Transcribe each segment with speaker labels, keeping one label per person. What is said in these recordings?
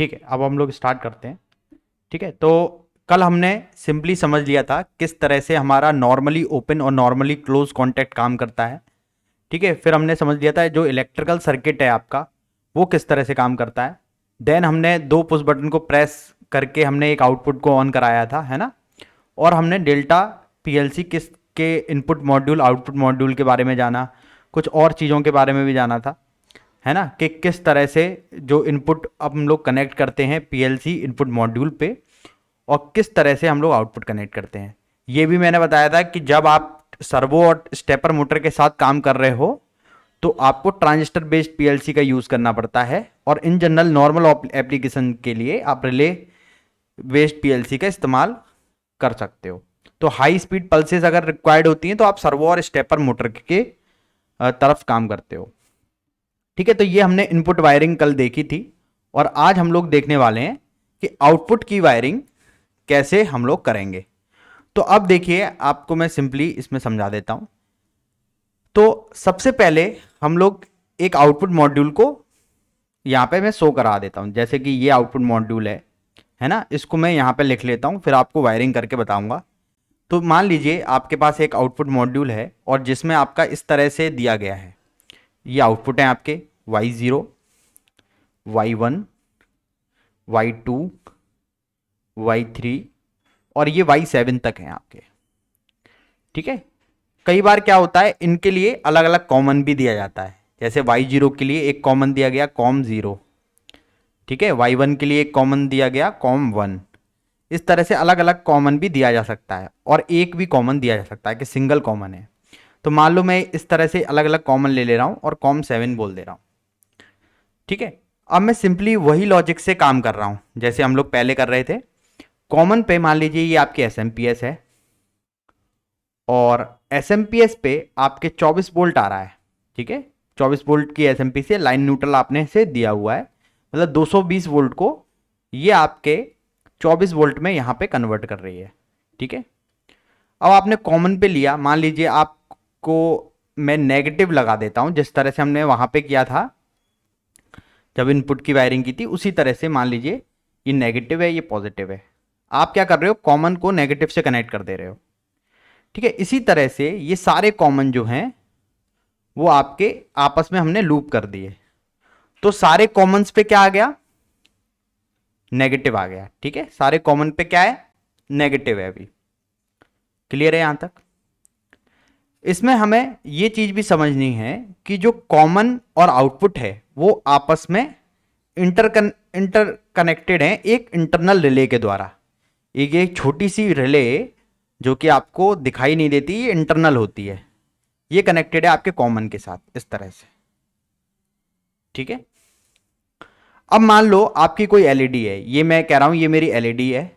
Speaker 1: ठीक है, अब हम लोग स्टार्ट करते हैं। ठीक है, तो कल हमने सिंपली समझ लिया था किस तरह से हमारा नॉर्मली ओपन और नॉर्मली क्लोज कॉन्टैक्ट काम करता है। ठीक है, फिर हमने समझ लिया था जो इलेक्ट्रिकल सर्किट है आपका वो किस तरह से काम करता है। देन हमने दो पुश बटन को प्रेस करके हमने एक आउटपुट को ऑन कराया था, है ना। और हमने डेल्टा पीएलसी किस के इनपुट मॉड्यूल आउटपुट मॉड्यूल के बारे में जाना, कुछ और चीज़ों के बारे में भी जाना था, है ना, कि किस तरह से जो इनपुट अब हम लोग कनेक्ट करते हैं पीएलसी इनपुट मॉड्यूल पे और किस तरह से हम लोग आउटपुट कनेक्ट करते हैं। ये भी मैंने बताया था कि जब आप सर्वो और स्टेपर मोटर के साथ काम कर रहे हो तो आपको ट्रांजिस्टर बेस्ड पीएलसी का यूज़ करना पड़ता है, और इन जनरल नॉर्मल एप्लीकेशन के लिए आप रिले बेस्ड पीएलसी का इस्तेमाल कर सकते हो। तो हाई स्पीड पल्सेस अगर रिक्वायर्ड होती हैं तो आप सर्वो और स्टेपर मोटर के तरफ काम करते हो। ठीक है, तो ये हमने इनपुट वायरिंग कल देखी थी, और आज हम लोग देखने वाले हैं कि आउटपुट की वायरिंग कैसे हम लोग करेंगे। तो अब देखिए, आपको मैं सिंपली इसमें समझा देता हूं। तो सबसे पहले हम लोग एक आउटपुट मॉड्यूल को यहां पे मैं शो करा देता हूं, जैसे कि ये आउटपुट मॉड्यूल है ना, इसको मैं यहां पे लिख लेता हूं, फिर आपको वायरिंग करके बताऊंगा। तो मान लीजिए आपके पास एक आउटपुट मॉड्यूल है और जिसमें आपका इस तरह से दिया गया है, ये आउटपुट है आपके y0, y1, y2, y3 और ये y7 तक हैं आपके। ठीक है, कई बार क्या होता है इनके लिए अलग अलग कॉमन भी दिया जाता है, जैसे y0 के लिए एक कॉमन दिया गया com0, ठीक है, y1 के लिए एक कॉमन दिया गया com1। इस तरह से अलग अलग कॉमन भी दिया जा सकता है, और एक भी कॉमन दिया जा सकता है कि सिंगल कॉमन है। तो मान लो मैं इस तरह से अलग अलग कॉमन ले रहा हूं और com7 बोल दे रहा हूं। ठीक है, अब मैं सिंपली वही लॉजिक से काम कर रहा हूं जैसे हम लोग पहले कर रहे थे। कॉमन पे मान लीजिए ये आपके एसएमपीएस है, और एसएमपीएस पे आपके 24 वोल्ट आ रहा है। ठीक है, 24 वोल्ट की एसएमपी से लाइन न्यूट्रल आपने से दिया हुआ है, मतलब 220 वोल्ट को ये आपके 24 वोल्ट में यहां पे कन्वर्ट कर रही है। ठीक है, अब आपने कॉमन पे लिया, मान लीजिए आपको मैं नेगेटिव लगा देता हूं जिस तरह से हमने वहां पे किया था जब इनपुट की वायरिंग की थी, उसी तरह से मान लीजिए ये नेगेटिव है ये पॉजिटिव है। आप क्या कर रहे हो, कॉमन को नेगेटिव से कनेक्ट कर दे रहे हो। ठीक है, इसी तरह से ये सारे कॉमन जो हैं वो आपके आपस में हमने लूप कर दिए, तो सारे कॉमन्स पे क्या आ गया, नेगेटिव आ गया। ठीक है, सारे कॉमन पे क्या है, नेगेटिव है। अभी क्लियर है यहां तक। इसमें हमें ये चीज भी समझनी है कि जो कॉमन और आउटपुट है वो आपस में इंटरकनेक्टेड है एक इंटरनल रिले के द्वारा। एक छोटी सी रिले जो कि आपको दिखाई नहीं देती, ये इंटरनल होती है, ये कनेक्टेड है आपके कॉमन के साथ इस तरह से। ठीक है, अब मान लो आपकी कोई एलईडी है, ये मैं कह रहा हूं ये मेरी एलईडी है।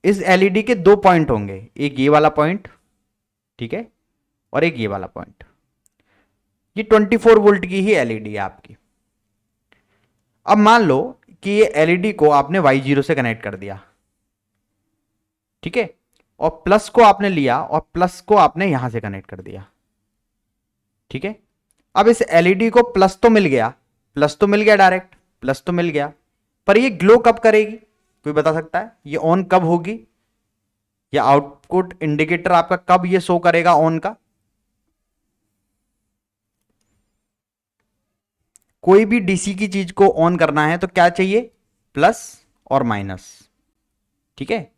Speaker 1: इस एलईडी के दो पॉइंट होंगे, एक ये वाला पॉइंट, ठीक है, और एक ये वाला पॉइंट। ये 24 वोल्ट की ही एलईडी है आपकी। अब मान लो कि ये एलईडी को आपने y0 से कनेक्ट कर दिया, ठीक है, और प्लस को आपने लिया और प्लस को आपने यहां से कनेक्ट कर दिया। ठीक है, अब इस एलईडी को प्लस तो मिल गया, डायरेक्ट प्लस तो मिल गया, पर ये ग्लो कब करेगी, कोई बता सकता है, ये ऑन कब होगी, या आउटपुट इंडिकेटर आपका कब ये शो करेगा ऑन का। कोई भी डीसी की चीज को ऑन करना है तो क्या चाहिए, प्लस और माइनस। ठीक है,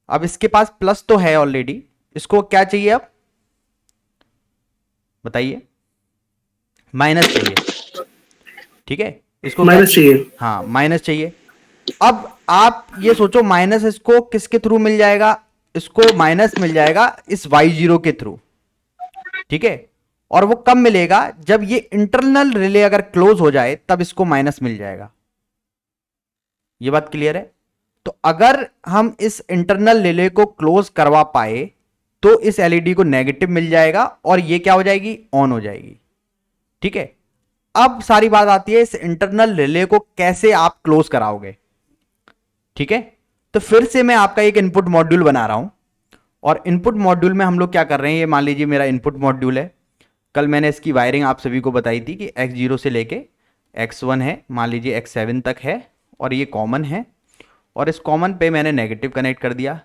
Speaker 1: अब इसके पास प्लस तो है ऑलरेडी, इसको क्या चाहिए अब बताइए, माइनस चाहिए। ठीक है, इसको
Speaker 2: माइनस चाहिए।
Speaker 1: हाँ माइनस चाहिए। अब आप ये सोचो माइनस इसको किसके थ्रू मिल जाएगा, इसको माइनस मिल जाएगा इस y0 के थ्रू। ठीक है, और वो कब मिलेगा, जब ये इंटरनल रिले अगर क्लोज हो जाए तब इसको माइनस मिल जाएगा। ये बात क्लियर है। तो अगर हम इस इंटरनल रिले को क्लोज करवा पाए तो इस एलईडी को नेगेटिव मिल जाएगा और ये क्या हो जाएगी, ऑन हो जाएगी। ठीक है, अब सारी बात आती है इस इंटरनल रिले को कैसे आप क्लोज कराओगे। ठीक है, तो फिर से मैं आपका एक इनपुट मॉड्यूल बना रहा हूं, और इनपुट मॉड्यूल में हम लोग क्या कर रहे हैं, ये मान लीजिए मेरा इनपुट मॉड्यूल है। कल मैंने इसकी वायरिंग आप सभी को बताई थी कि x0 से लेके x1 है, मान लीजिए x7 तक है, और ये कॉमन है, और इस कॉमन पे मैंने नेगेटिव कनेक्ट कर दिया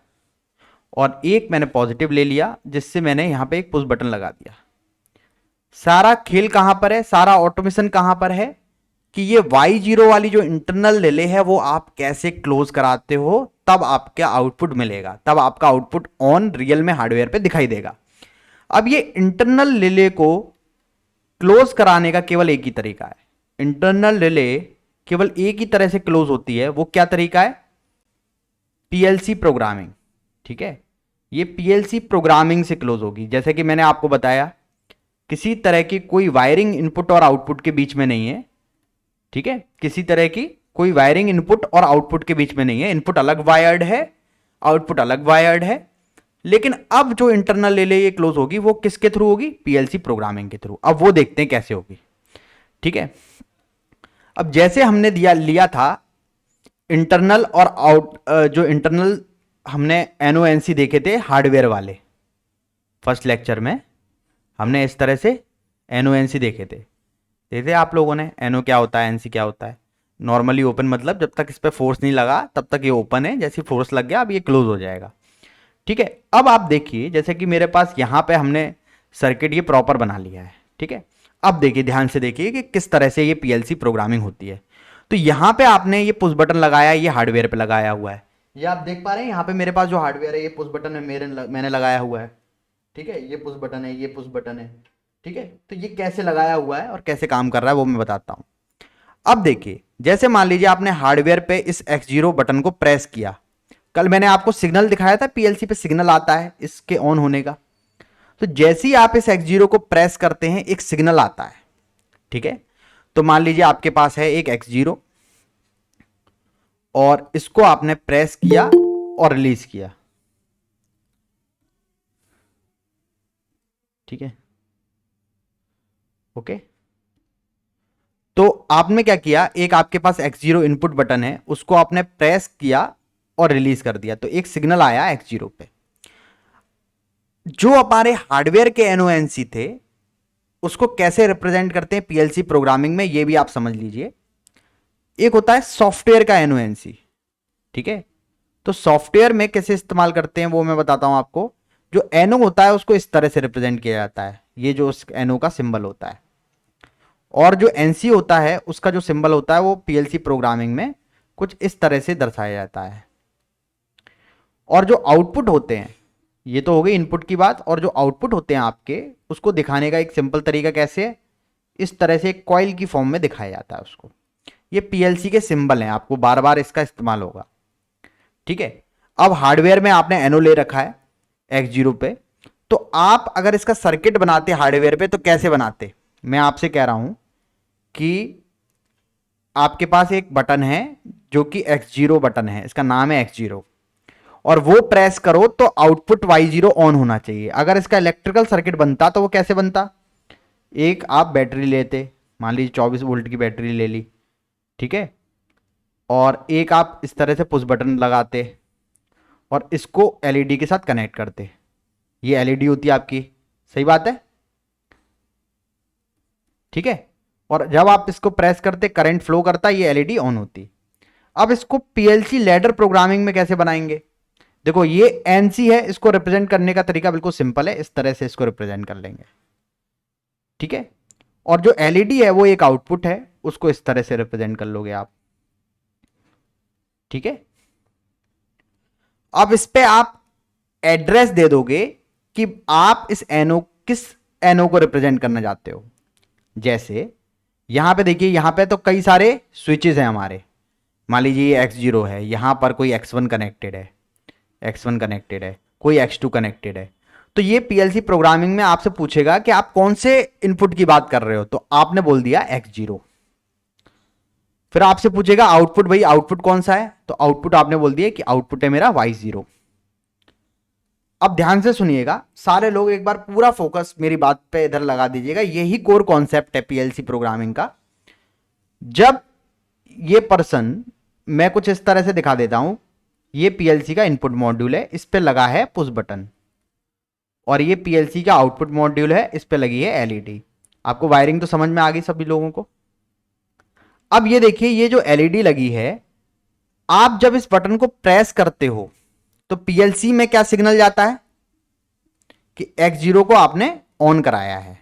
Speaker 1: और एक मैंने पॉजिटिव ले लिया, जिससे मैंने यहाँ पे एक पुश बटन लगा दिया। सारा खेल कहां पर है, सारा ऑटोमेशन कहां पर है कि ये Y0 वाली जो इंटरनल रिले है वो आप कैसे क्लोज कराते हो, तब आपका आउटपुट मिलेगा, तब आपका आउटपुट ऑन रियल में हार्डवेयर पे दिखाई देगा। अब ये इंटरनल रिले को क्लोज कराने का केवल एक ही तरीका है। इंटरनल रिले केवल एक ही तरह से क्लोज होती है, वो क्या तरीका है? PLC programming. ठीक है, ये पीएलसी प्रोग्रामिंग से क्लोज होगी। जैसे कि मैंने आपको बताया, किसी तरह की कोई वायरिंग इनपुट और आउटपुट के बीच में नहीं है। ठीक है, किसी तरह की कोई वायरिंग इनपुट और आउटपुट के बीच में नहीं है। इनपुट अलग वायर्ड है, आउटपुट अलग वायर्ड है। लेकिन अब जो इंटरनल रिले ये क्लोज होगी वो किसके थ्रू होगी? पीएलसी प्रोग्रामिंग के थ्रू। अब वो देखते हैं कैसे होगी। ठीक है, अब जैसे हमने लिया था इंटरनल और आउट, जो इंटरनल हमने एनओएनसी देखे थे हार्डवेयर वाले, फर्स्ट लेक्चर में हमने इस तरह से एनओएनसी देखे थे आप लोगों ने। एनओ क्या होता है, एनसी क्या होता है? नॉर्मली ओपन, मतलब जब तक इस पर फोर्स नहीं लगा तब तक ये ओपन है, जैसे फोर्स लग गया अब ये क्लोज हो जाएगा। ठीक है, अब आप देखिए जैसे कि मेरे पास यहां पे हमने सर्किट ये प्रॉपर बना लिया है। ठीक है, अब देखिए, ध्यान से देखिए कि किस तरह से ये पीएलसी प्रोग्रामिंग होती है। तो यहां पे आपने ये पुश बटन लगाया, ये हार्डवेयर पे लगाया हुआ है। ये आप देख पा रहे हैं, यहाँ पे मेरे पास जो हार्डवेयर है ये पुश बटन है, मैंने लगाया हुआ है। ठीक है, ये पुश बटन है, ये पुश बटन है। ठीक है, तो ये कैसे लगाया हुआ है और कैसे काम कर रहा है वो मैं बताता हूं। अब देखिए, जैसे मान लीजिए आपने हार्डवेयर पे इस X0 बटन को प्रेस किया। कल मैंने आपको सिग्नल दिखाया था, पीएलसी पे सिग्नल आता है इसके ऑन होने का। तो जैसे ही आप इस X0 को प्रेस करते हैं एक सिग्नल आता है। ठीक है, तो मान लीजिए आपके पास है एक X0 और इसको आपने प्रेस किया और रिलीज किया। ठीक है, ओके। तो आपने क्या किया, एक आपके पास X0 इनपुट बटन है, उसको आपने प्रेस किया और रिलीज कर दिया, तो एक सिग्नल आया X0 पे। जो हमारे हार्डवेयर के एनओएनसी थे उसको कैसे रिप्रेजेंट करते हैं पीएलसी प्रोग्रामिंग में, ये भी आप समझ लीजिए। एक होता है सॉफ्टवेयर का एनओएनसी। ठीक है, तो सॉफ्टवेयर में कैसे इस्तेमाल करते हैं वो मैं बताता हूं आपको। जो एनओ होता है उसको इस तरह से रिप्रेजेंट किया जाता है, ये जो एनओ का सिंबल होता है। और जो एनसी होता है उसका जो सिंबल होता है वो पीएलसी प्रोग्रामिंग में कुछ इस तरह से दर्शाया जाता है। और जो आउटपुट होते हैं, ये तो हो गई इनपुट की बात, और जो आउटपुट होते हैं आपके उसको दिखाने का एक सिंपल तरीका कैसे है, इस तरह से एक कॉइल की फॉर्म में दिखाया जाता है उसको। ये पीएलसी के सिंबल हैं, आपको बार बार इसका इस्तेमाल होगा। ठीक है, अब हार्डवेयर में आपने एनओ ले रखा है X0 पे, तो आप अगर इसका सर्किट बनाते हार्डवेयर पे तो कैसे बनाते? मैं आपसे कह रहा हूं कि आपके पास एक बटन है जो कि X0 बटन है, इसका नाम है X0, और वो प्रेस करो तो आउटपुट Y0 ऑन होना चाहिए। अगर इसका इलेक्ट्रिकल सर्किट बनता तो वो कैसे बनता? एक आप बैटरी लेते, मान लीजिए 24 वोल्ट की बैटरी ले ली। ठीक है, और एक आप इस तरह से पुश बटन लगाते और इसको एलईडी के साथ कनेक्ट करते। ये एलईडी होती है आपकी, सही बात है। ठीक है, और जब आप इसको प्रेस करते करंट फ्लो करता, ये एलईडी ऑन होती। अब इसको पीएलसी लैडर प्रोग्रामिंग में कैसे बनाएंगे? देखो, ये एनसी है, इसको रिप्रेजेंट करने का तरीका बिल्कुल सिंपल है, इस तरह से इसको रिप्रेजेंट कर लेंगे। ठीक है, और जो एलईडी है वो एक आउटपुट है, उसको इस तरह से रिप्रेजेंट कर लोगे आप। ठीक है, अब इस पे आप एड्रेस दे दोगे कि आप इस एनओ किस एनओ को रिप्रेजेंट करना चाहते हो। जैसे यहां पे देखिए, यहां पे तो कई सारे स्विचेस हैं हमारे। मान लीजिए ये X0 है, यहां पर कोई X1 कनेक्टेड है, X1 कनेक्टेड है, कोई X2 कनेक्टेड है। तो ये पीएलसी प्रोग्रामिंग में आपसे पूछेगा कि आप कौन से इनपुट की बात कर रहे हो, तो आपने बोल दिया X0। फिर आपसे पूछेगा आउटपुट, भाई आउटपुट कौन सा है, तो आउटपुट आपने बोल दिया कि आउटपुट है मेरा Y0। अब ध्यान से सुनिएगा सारे लोग, एक बार पूरा फोकस मेरी बात पे इधर लगा दीजिएगा। यही कोर कॉन्सेप्ट है पीएलसी प्रोग्रामिंग का। जब ये पर्सन, मैं कुछ इस तरह से दिखा देता हूं, ये पीएलसी का इनपुट मॉड्यूल है, इस पे लगा है पुश बटन, और ये पीएलसी का आउटपुट मॉड्यूल है, इस पे लगी है एलईडी। आपको वायरिंग तो समझ में आ गई सभी लोगों को? अब ये देखिए, ये जो एलईडी लगी है आप जब इस बटन को प्रेस करते हो तो पीएलसी में क्या सिग्नल जाता है कि X0 को आपने ऑन कराया है।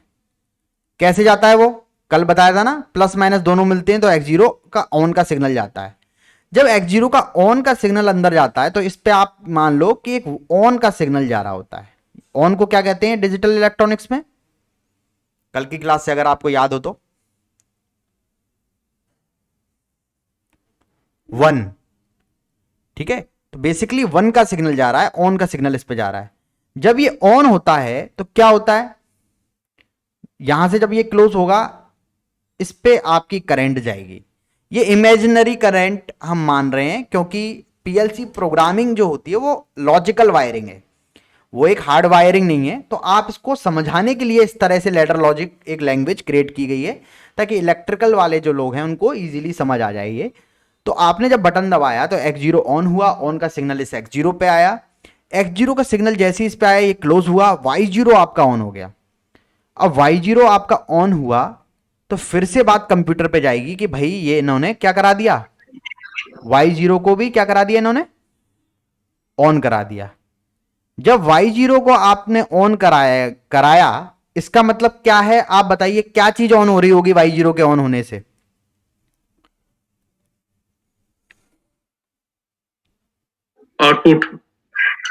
Speaker 1: कैसे जाता है वो कल बताया था ना, प्लस माइनस दोनों मिलते हैं तो X0 का ऑन का सिग्नल जाता है। जब X0 का ऑन का सिग्नल अंदर जाता है तो इस पे आप मान लो कि एक ऑन का सिग्नल जा रहा होता है। ऑन को क्या कहते हैं डिजिटल इलेक्ट्रॉनिक्स में, कल की क्लास से अगर आपको याद हो तो, 1। ठीक है, तो बेसिकली 1 का सिग्नल जा रहा है, ऑन का सिग्नल इस पे जा रहा है। जब ये ऑन होता है तो क्या होता है, यहां से जब ये क्लोज होगा इस पे आपकी करंट जाएगी। ये इमेजिनरी करंट हम मान रहे हैं क्योंकि पीएलसी प्रोग्रामिंग जो होती है वो लॉजिकल वायरिंग है, वो एक हार्ड वायरिंग नहीं है। तो आप इसको समझाने के लिए इस तरह से लैडर लॉजिक एक लैंग्वेज क्रिएट की गई है ताकि इलेक्ट्रिकल वाले जो लोग हैं उनको इजीली समझ आ जाए ये। तो आपने जब बटन दबाया तो X0 ऑन हुआ, ऑन का सिग्नल इस X0 पे आया, X0 का सिग्नल जैसे ही इस पे आया ये क्लोज हुआ, Y0 आपका ऑन हो गया। अब Y0 आपका ऑन हुआ तो फिर से बात कंप्यूटर पे जाएगी कि भाई ये इन्होंने क्या करा दिया, Y0 को भी क्या करा दिया इन्होंने, ऑन करा दिया। जब Y0 को आपने ऑन कराया इसका मतलब क्या है आप बताइए, क्या चीज ऑन हो रही होगी Y0 के ऑन होने से?
Speaker 2: आउटपुट।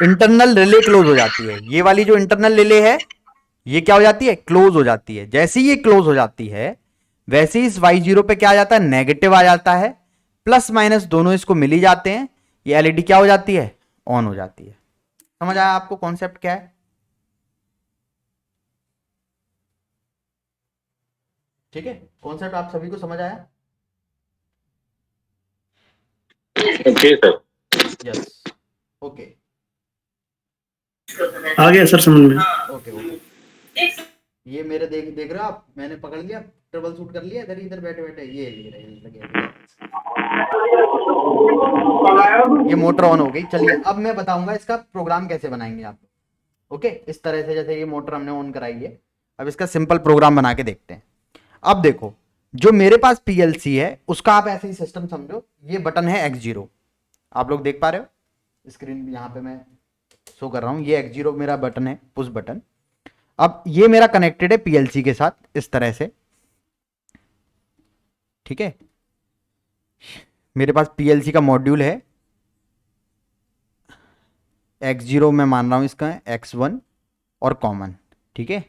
Speaker 1: इंटरनल रिले क्लोज हो जाती है। ये वाली जो इंटरनल रिले है ये क्या हो जाती है, क्लोज हो जाती है। जैसे ही ये क्लोज हो जाती है वैसे ही इस Y0 पे क्या आ जाता है, नेगेटिव आ जाता है। प्लस माइनस दोनों इसको मिल ही जाते हैं, ये एलईडी क्या हो जाती है, ऑन हो जाती है। समझ आया आपको कॉन्सेप्ट क्या है? ठीक है, कॉन्सेप्ट आप सभी को समझ आया?
Speaker 2: Okay sir.
Speaker 1: यस, ओके
Speaker 2: आ गया सर समझ में।
Speaker 1: Okay okay. ये मेरे देख देख रहे हो आप, मैंने पकड़ लिया, ट्रबल शूट कर लिया, इधर इधर बैठे बैठे ये ले रहे लगे। ये मोटर ऑन हो गई। चलिए अब मैं बताऊंगा इसका प्रोग्राम कैसे बनाएंगे आप। ओके, इस तरह से जैसे ये मोटर हमने ऑन कराई है, अब इसका सिंपल प्रोग्राम बना के देखते हैं। अब देखो, जो मेरे पास पीएलसी है उसका आप ऐसे ही सिस्टम समझो, ये बटन है X0, आप लोग देख पा रहे हो स्क्रीन यहाँ पे मैं शो कर रहा हूं, ये X0 मेरा बटन है, पुश बटन। अब ये मेरा कनेक्टेड है पीएलसी के साथ इस तरह से। ठीक है, मेरे पास पीएलसी का मॉड्यूल है X0, मैं मान रहा हूं इसका X1 और कॉमन। ठीक है,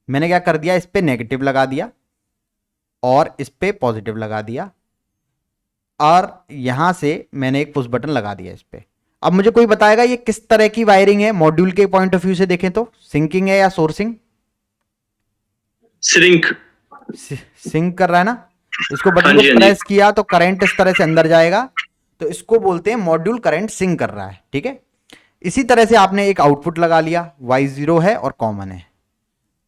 Speaker 1: मैंने क्या कर दिया, इस पे नेगेटिव लगा दिया और इस पे पॉजिटिव लगा दिया और यहां से मैंने एक पुश बटन लगा दिया इस पे। अब मुझे कोई बताएगा ये किस तरह की वायरिंग है मॉड्यूल के पॉइंट ऑफ व्यू से देखें तो, सिंकिंग है या सोर्सिंग?
Speaker 2: सिंक।
Speaker 1: सिंक कर रहा है ना। इसको बटन को प्रेस किया तो करंट इस तरह से अंदर जाएगा, तो इसको बोलते हैं मॉड्यूल करंट सिंक कर रहा है। ठीक है, इसी तरह से आपने एक आउटपुट लगा लिया, Y0 है और कॉमन है,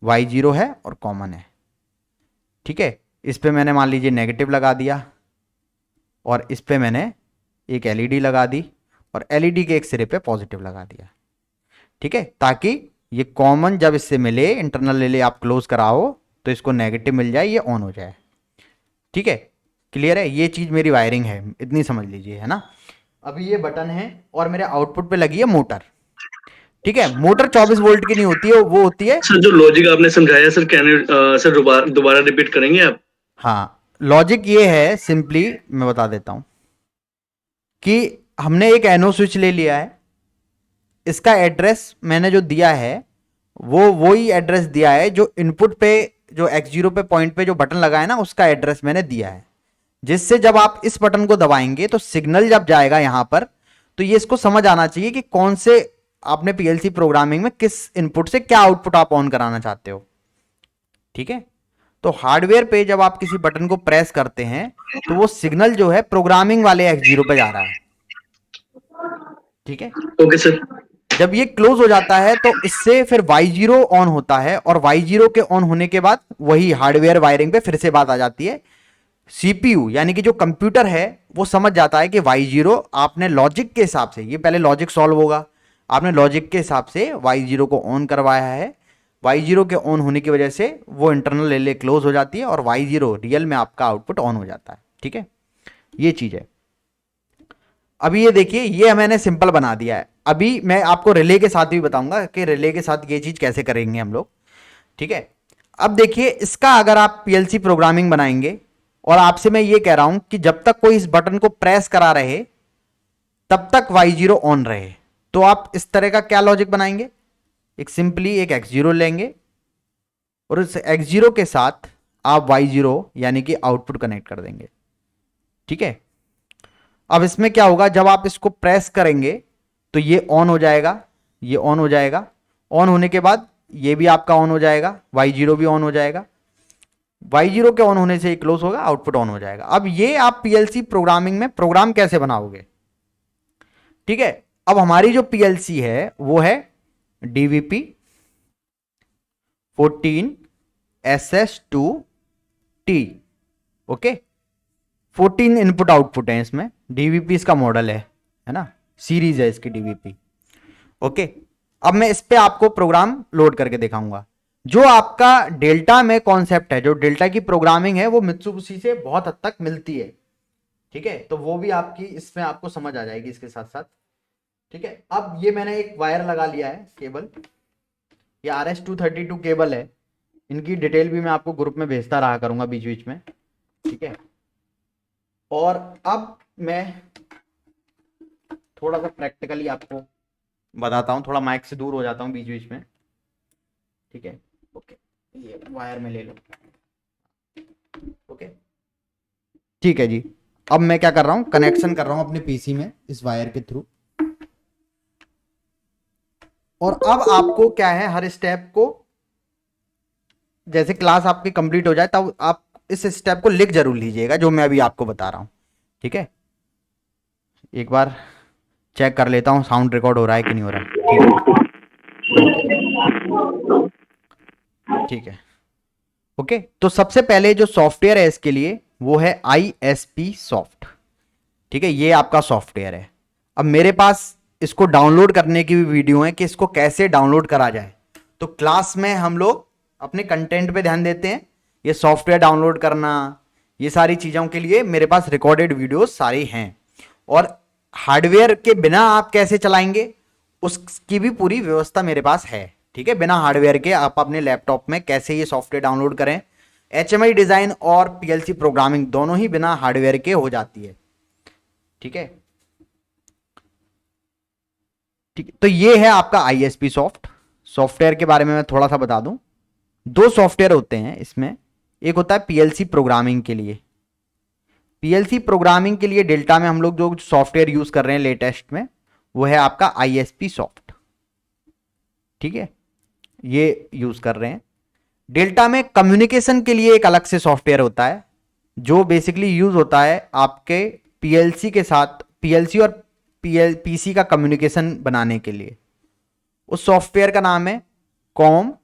Speaker 1: Y0 है और कॉमन है। ठीक है, इस पे मैंने मान लीजिए नेगेटिव लगा दिया और इस पे मैंने एक एलईडी लगा दी और एलईडी के एक सिरे पे पॉजिटिव लगा दिया। ठीक है, ताकि ये कॉमन जब इससे मिले, इंटरनल ले ले आप क्लोज कराओ तो इसको नेगेटिव मिल जाए, ये ऑन हो जाए। ठीक है, क्लियर है? ये चीज मेरी वायरिंग है, इतनी समझ लीजिए, है ना। अभी ये बटन है और मेरे आउटपुट पे लगी है मोटर। ठीक है, मोटर 24 वोल्ट की नहीं होती है, वो होती है
Speaker 2: सर जो लॉजिक आपने समझाया सर, सर दोबारा रिपीट करेंगे आप?
Speaker 1: हाँ, लॉजिक ये है, सिंपली मैं बता देता हूं कि हमने एक एनो स्विच ले लिया है, इसका एड्रेस मैंने जो दिया है वो वही एड्रेस दिया है जो इनपुट पे, जो X0 पे पॉइंट पे जो बटन लगा है ना उसका एड्रेस मैंने दिया है, जिससे जब आप इस बटन को दबाएंगे तो सिग्नल जब जाएगा यहां पर तो ये इसको समझ आना चाहिए कि कौन से आपने पीएलसी प्रोग्रामिंग में किस इनपुट से क्या आउटपुट आप ऑन कराना चाहते हो। ठीक है, तो हार्डवेयर पे जब आप किसी बटन को प्रेस करते हैं तो वो सिग्नल जो है प्रोग्रामिंग वाले X0 पे जा रहा है। ठीक है,
Speaker 2: ओके सर।
Speaker 1: जब ये क्लोज हो जाता है तो इससे फिर Y0 ऑन होता है और Y0 के ऑन होने के बाद वही हार्डवेयर वायरिंग पे फिर से बात आ जाती है। सीपीयू यानी कि जो कंप्यूटर है वो समझ जाता है कि Y0 आपने लॉजिक के हिसाब से, ये पहले लॉजिक सॉल्व होगा, आपने लॉजिक के हिसाब से Y0 को ऑन करवाया है, Y0 के ऑन होने की वजह से वो इंटरनल रिले क्लोज हो जाती है और Y0 रियल में आपका आउटपुट ऑन हो जाता है। ठीक है, ये चीज है। अभी ये देखिए, ये मैंने सिंपल बना दिया है। अभी मैं आपको रिले के साथ भी बताऊंगा कि रिले के साथ ये चीज कैसे करेंगे हम लोग, ठीक है। अब देखिए, इसका अगर आप पीएलसी प्रोग्रामिंग बनाएंगे, और आपसे मैं ये कह रहा हूं कि जब तक कोई इस बटन को प्रेस करा रहे तब तक y0 ऑन रहे, तो आप इस तरह का क्या लॉजिक बनाएंगे, एक सिंपली एक x0 लेंगे और उस x0 के साथ आप y0 यानी कि आउटपुट कनेक्ट कर देंगे, ठीक है। अब इसमें क्या होगा, जब आप इसको प्रेस करेंगे तो ये ऑन हो जाएगा, ये ऑन हो जाएगा। ऑन होने के बाद ये भी आपका ऑन हो जाएगा, y0 भी ऑन हो जाएगा। y0 के ऑन होने से क्लोज होगा, आउटपुट ऑन हो जाएगा। अब ये आप पीएलसी प्रोग्रामिंग में प्रोग्राम कैसे बनाओगे, ठीक है। अब हमारी जो पीएलसी है वो है DVP 14SS2T, okay. 14 input output है इसमें, डीवीपी इसका मॉडल है ना, सीरीज है इसकी डीवीपी, ओके। अब मैं इस पे आपको प्रोग्राम लोड करके दिखाऊंगा। जो आपका डेल्टा में कॉन्सेप्ट है, जो डेल्टा की प्रोग्रामिंग है, वो मित्सुबिशी से बहुत हद तक मिलती है, ठीक है। तो वो भी आपकी इसमें आपको समझ आ जाएगी इसके साथ साथ, ठीक है। अब ये मैंने एक वायर लगा लिया है, केबल, ये RS-232 केबल है। इनकी डिटेल भी मैं आपको ग्रुप में भेजता रहा करूंगा बीच बीच में, ठीक है। और अब मैं थोड़ा सा प्रैक्टिकली आपको बताता हूँ, थोड़ा माइक से दूर हो जाता हूँ बीच बीच में, ठीक है। ओके, ये वायर में ले लो, ओके, ठीक है जी। अब मैं क्या कर रहा हूँ, कनेक्शन कर रहा हूँ अपने पीसी में इस वायर के थ्रू। और अब आपको क्या है, हर स्टेप को, जैसे क्लास आपकी कंप्लीट हो जाए तब आप इस स्टेप को लिख जरूर लीजिएगा जो मैं अभी आपको बता रहा हूं, ठीक है। एक बार चेक कर लेता हूं साउंड रिकॉर्ड हो रहा है कि नहीं हो रहा है, ठीक है, ओके। तो सबसे पहले जो सॉफ्टवेयर है इसके लिए वो है ISP सॉफ्ट, ठीक है। ये आपका सॉफ्टवेयर है। अब मेरे पास इसको डाउनलोड करने की भी वीडियो है कि इसको कैसे डाउनलोड करा जाए, तो क्लास में हम लोग अपने कंटेंट पे ध्यान देते हैं। ये सॉफ्टवेयर डाउनलोड करना, ये सारी चीज़ों के लिए मेरे पास रिकॉर्डेड वीडियोस सारी हैं। और हार्डवेयर के बिना आप कैसे चलाएंगे उसकी भी पूरी व्यवस्था मेरे पास है, ठीक है। बिना हार्डवेयर के आप अपने लैपटॉप में कैसे ये सॉफ्टवेयर डाउनलोड करें। HMI डिज़ाइन और PLC प्रोग्रामिंग दोनों ही बिना हार्डवेयर के हो जाती है, ठीक है। ठीक, तो ये है आपका ISP सॉफ्ट। सॉफ्टवेयर के बारे में मैं थोड़ा सा बता दूं, दो सॉफ्टवेयर होते हैं इसमें। एक होता है PLC प्रोग्रामिंग के लिए। PLC प्रोग्रामिंग के लिए डेल्टा में हम लोग जो सॉफ्टवेयर यूज कर रहे हैं लेटेस्ट में, वो है आपका ISP सॉफ्ट, ठीक है, ये यूज कर रहे हैं। डेल्टा में कम्युनिकेशन के लिए एक अलग से सॉफ्टवेयर होता है जो बेसिकली यूज होता है आपके PLC के साथ, PLC और PC का कम्युनिकेशन बनाने के लिए। उस सॉफ्टवेयर का नाम है COM-MGR।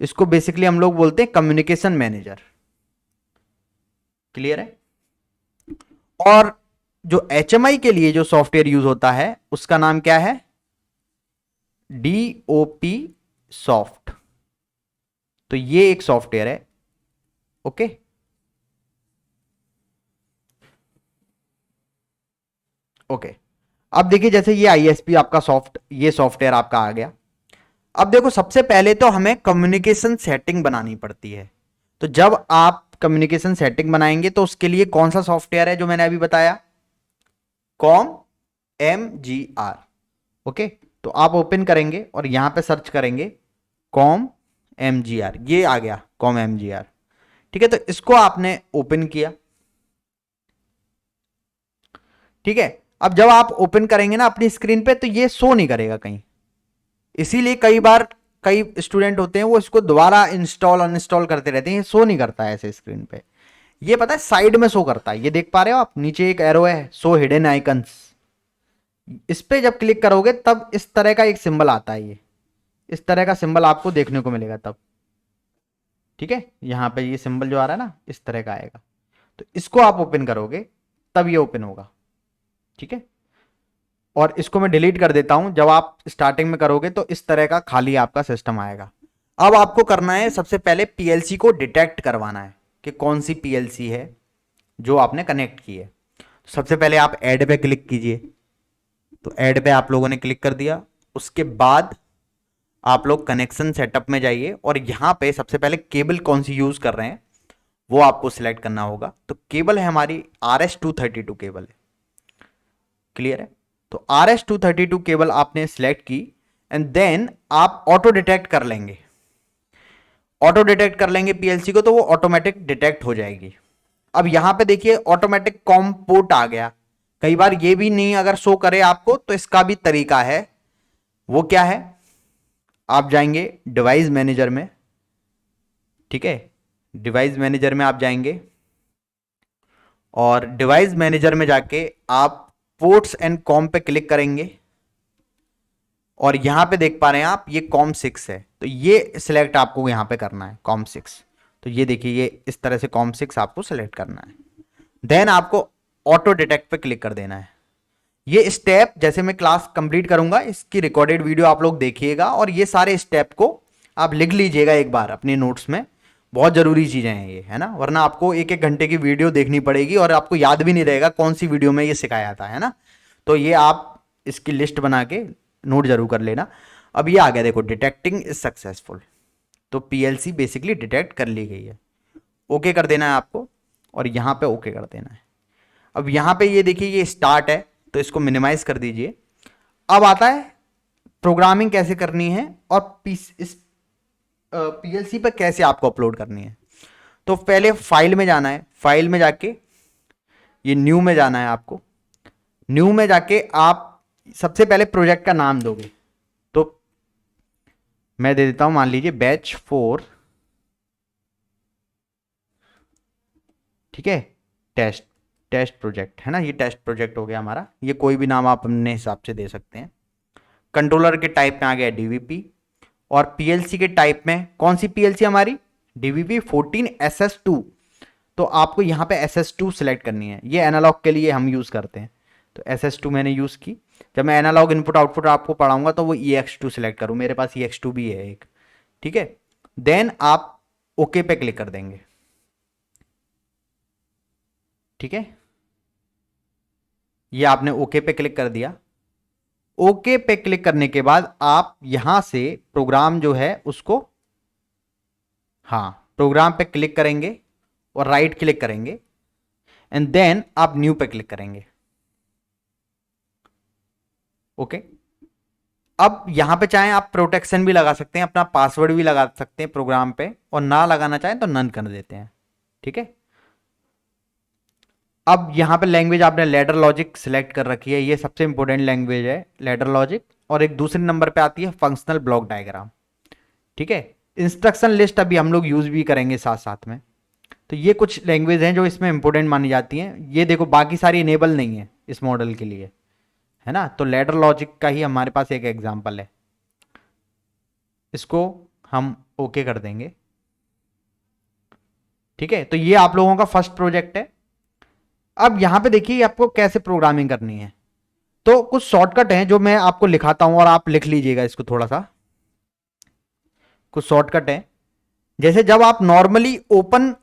Speaker 1: इसको बेसिकली हम लोग बोलते हैं कम्युनिकेशन मैनेजर, क्लियर है। और जो HMI के लिए जो सॉफ्टवेयर यूज होता है उसका नाम क्या है, DOP सॉफ्ट। तो ये एक सॉफ्टवेयर है, ओके। ओके, अब देखिए जैसे ये ISP आपका ये सॉफ्टवेयर आपका आ गया। अब देखो, सबसे पहले तो हमें कम्युनिकेशन सेटिंग बनानी पड़ती है। तो जब आप कम्युनिकेशन सेटिंग बनाएंगे तो उसके लिए कौन सा सॉफ्टवेयर है जो मैंने अभी बताया, COM-MGR, ओके। तो आप ओपन करेंगे और यहां पे सर्च करेंगे COM-MGR, ये आ गया COM-MGR, ठीक है। तो इसको आपने ओपन किया, ठीक है। अब जब आप ओपन करेंगे ना अपनी स्क्रीन पे तो ये शो नहीं करेगा कहीं, इसीलिए कई बार कई स्टूडेंट होते हैं वो इसको दोबारा इंस्टॉल अनइंस्टॉल करते रहते हैं, ये शो नहीं करता है ऐसे स्क्रीन पे। ये पता है साइड में शो करता है, ये देख पा रहे हो आप, नीचे एक एरो है, शो हिडन आइकन्स। इस पे जब क्लिक करोगे तब इस तरह का एक सिंबल आता है, ये इस तरह का सिंबल आपको देखने को मिलेगा तब, ठीक है। यहां पे ये सिंबल जो आ रहा है ना, इस तरह का आएगा। तो इसको आप ओपन करोगे तब ये ओपन होगा, ठीक है। और इसको मैं डिलीट कर देता हूं। जब आप स्टार्टिंग में करोगे तो इस तरह का खाली आपका सिस्टम आएगा। अब आपको करना है, सबसे पहले PLC को डिटेक्ट करवाना है कि कौन सी PLC है, जो आपने कनेक्ट की है। सबसे पहले आप ऐड पे क्लिक कीजिए, तो ऐड पे आप लोगों ने क्लिक कर दिया। उसके बाद आप लोग कनेक्शन सेटअप में जाइए और यहां पे सबसे पहले केबल कौन सी यूज कर रहे हैं वो आपको सिलेक्ट करना होगा। तो केबल है हमारी RS-232 केबल है, क्लियर है। तो RS-232 केबल आपने सिलेक्ट की एंड देन आप ऑटो डिटेक्ट कर लेंगे, ऑटो डिटेक्ट कर लेंगे पीएलसी को, तो वो ऑटोमेटिक डिटेक्ट हो जाएगी। अब यहां पे देखिए ऑटोमेटिक कॉम पोर्ट आ गया। कई बार ये भी नहीं अगर शो करे आपको, तो इसका भी तरीका है। वो क्या है, आप जाएंगे डिवाइस मैनेजर में, ठीक है, डिवाइस मैनेजर में आप जाएंगे और डिवाइस मैनेजर में जाके आप पोर्ट्स एंड कॉम पे क्लिक करेंगे और यहां पे देख पा रहे हैं आप ये COM6 है, तो ये सिलेक्ट आपको यहां पे करना है COM6। तो ये देखिए ये इस तरह से COM6 आपको सिलेक्ट करना है, देन आपको ऑटो डिटेक्ट पे क्लिक कर देना है। ये स्टेप जैसे मैं क्लास कंप्लीट करूंगा इसकी रिकॉर्डेड वीडियो आप लोग देखिएगा और ये सारे स्टेप को आप लिख लीजिएगा एक बार अपने नोट्स में। बहुत जरूरी चीजें हैं ये, है ना, वरना आपको एक एक घंटे की वीडियो देखनी पड़ेगी और आपको याद भी नहीं रहेगा कौन सी वीडियो में ये सिखाया था, है ना। तो ये आप इसकी लिस्ट बना के नोट जरूर कर लेना। अब ये आ गया देखो, डिटेक्टिंग इज सक्सेसफुल, तो पीएलसी बेसिकली डिटेक्ट कर ली गई है। ओके कर देना है आपको और यहां पे ओके कर देना है। अब यहां पे ये देखिए ये स्टार्ट है, तो इसको मिनिमाइज कर दीजिए। अब आता है प्रोग्रामिंग कैसे करनी है और इस पीएलसी पर कैसे आपको अपलोड करनी है। तो पहले फाइल में जाना है, फाइल में जाके ये न्यू में जाना है आपको। न्यू में जाके आप सबसे पहले प्रोजेक्ट का नाम दोगे, तो मैं दे देता हूं, मान लीजिए बैच 4, ठीक है, टेस्ट टेस्ट प्रोजेक्ट है ना, ये टेस्ट प्रोजेक्ट हो गया हमारा। ये कोई भी नाम आप अपने हिसाब से दे सकते हैं। कंट्रोलर के टाइप में आ गया डीवीपी और पीएलसी के टाइप में कौन सी पीएलसी हमारी डीवीपी 14SS2। तो आपको यहां पे SS2 सिलेक्ट करनी है, ये एनालॉग के लिए हम यूज करते हैं। तो SS2 मैंने यूज की। जब मैं एनालॉग इनपुट आउटपुट आपको पढ़ाऊंगा तो वो EX2 सिलेक्ट करूं, मेरे पास EX2 भी है एक, ठीक है। देन आप ओके पे क्लिक कर देंगे, ठीक है, ये आपने ओके पे क्लिक कर दिया। ओके पे क्लिक करने के बाद आप यहां से प्रोग्राम जो है उसको, हाँ, प्रोग्राम पे क्लिक करेंगे और राइट क्लिक करेंगे एंड देन आप न्यू पे क्लिक करेंगे। ओके, अब यहां पे चाहें आप प्रोटेक्शन भी लगा सकते हैं, अपना पासवर्ड भी लगा सकते हैं प्रोग्राम पे, और ना लगाना चाहें तो नन कर देते हैं, ठीक है। अब यहां पे लैंग्वेज आपने लैडर लॉजिक सिलेक्ट कर रखी है, ये सबसे इंपॉर्टेंट लैंग्वेज है लैडर लॉजिक। और एक दूसरे नंबर पे आती है फंक्शनल ब्लॉक डायग्राम, ठीक है। इंस्ट्रक्शन लिस्ट अभी हम लोग यूज भी करेंगे साथ साथ में। तो ये कुछ लैंग्वेज हैं जो इसमें इंपॉर्टेंट मानी जाती हैं। ये देखो बाकी सारी इनेबल नहीं है इस मॉडल के लिए, है ना। तो लैडर लॉजिक का ही हमारे पास एक एग्जांपल है, इसको हम ओके कर देंगे, ठीक है। तो ये आप लोगों का फर्स्ट प्रोजेक्ट है। अब यहां पे देखिए आपको कैसे प्रोग्रामिंग करनी है, तो कुछ शॉर्टकट हैं जो मैं आपको लिखाता हूं और आप लिख लीजिएगा इसको थोड़ा सा। कुछ शॉर्टकट है, जैसे जब आप नॉर्मली ओपन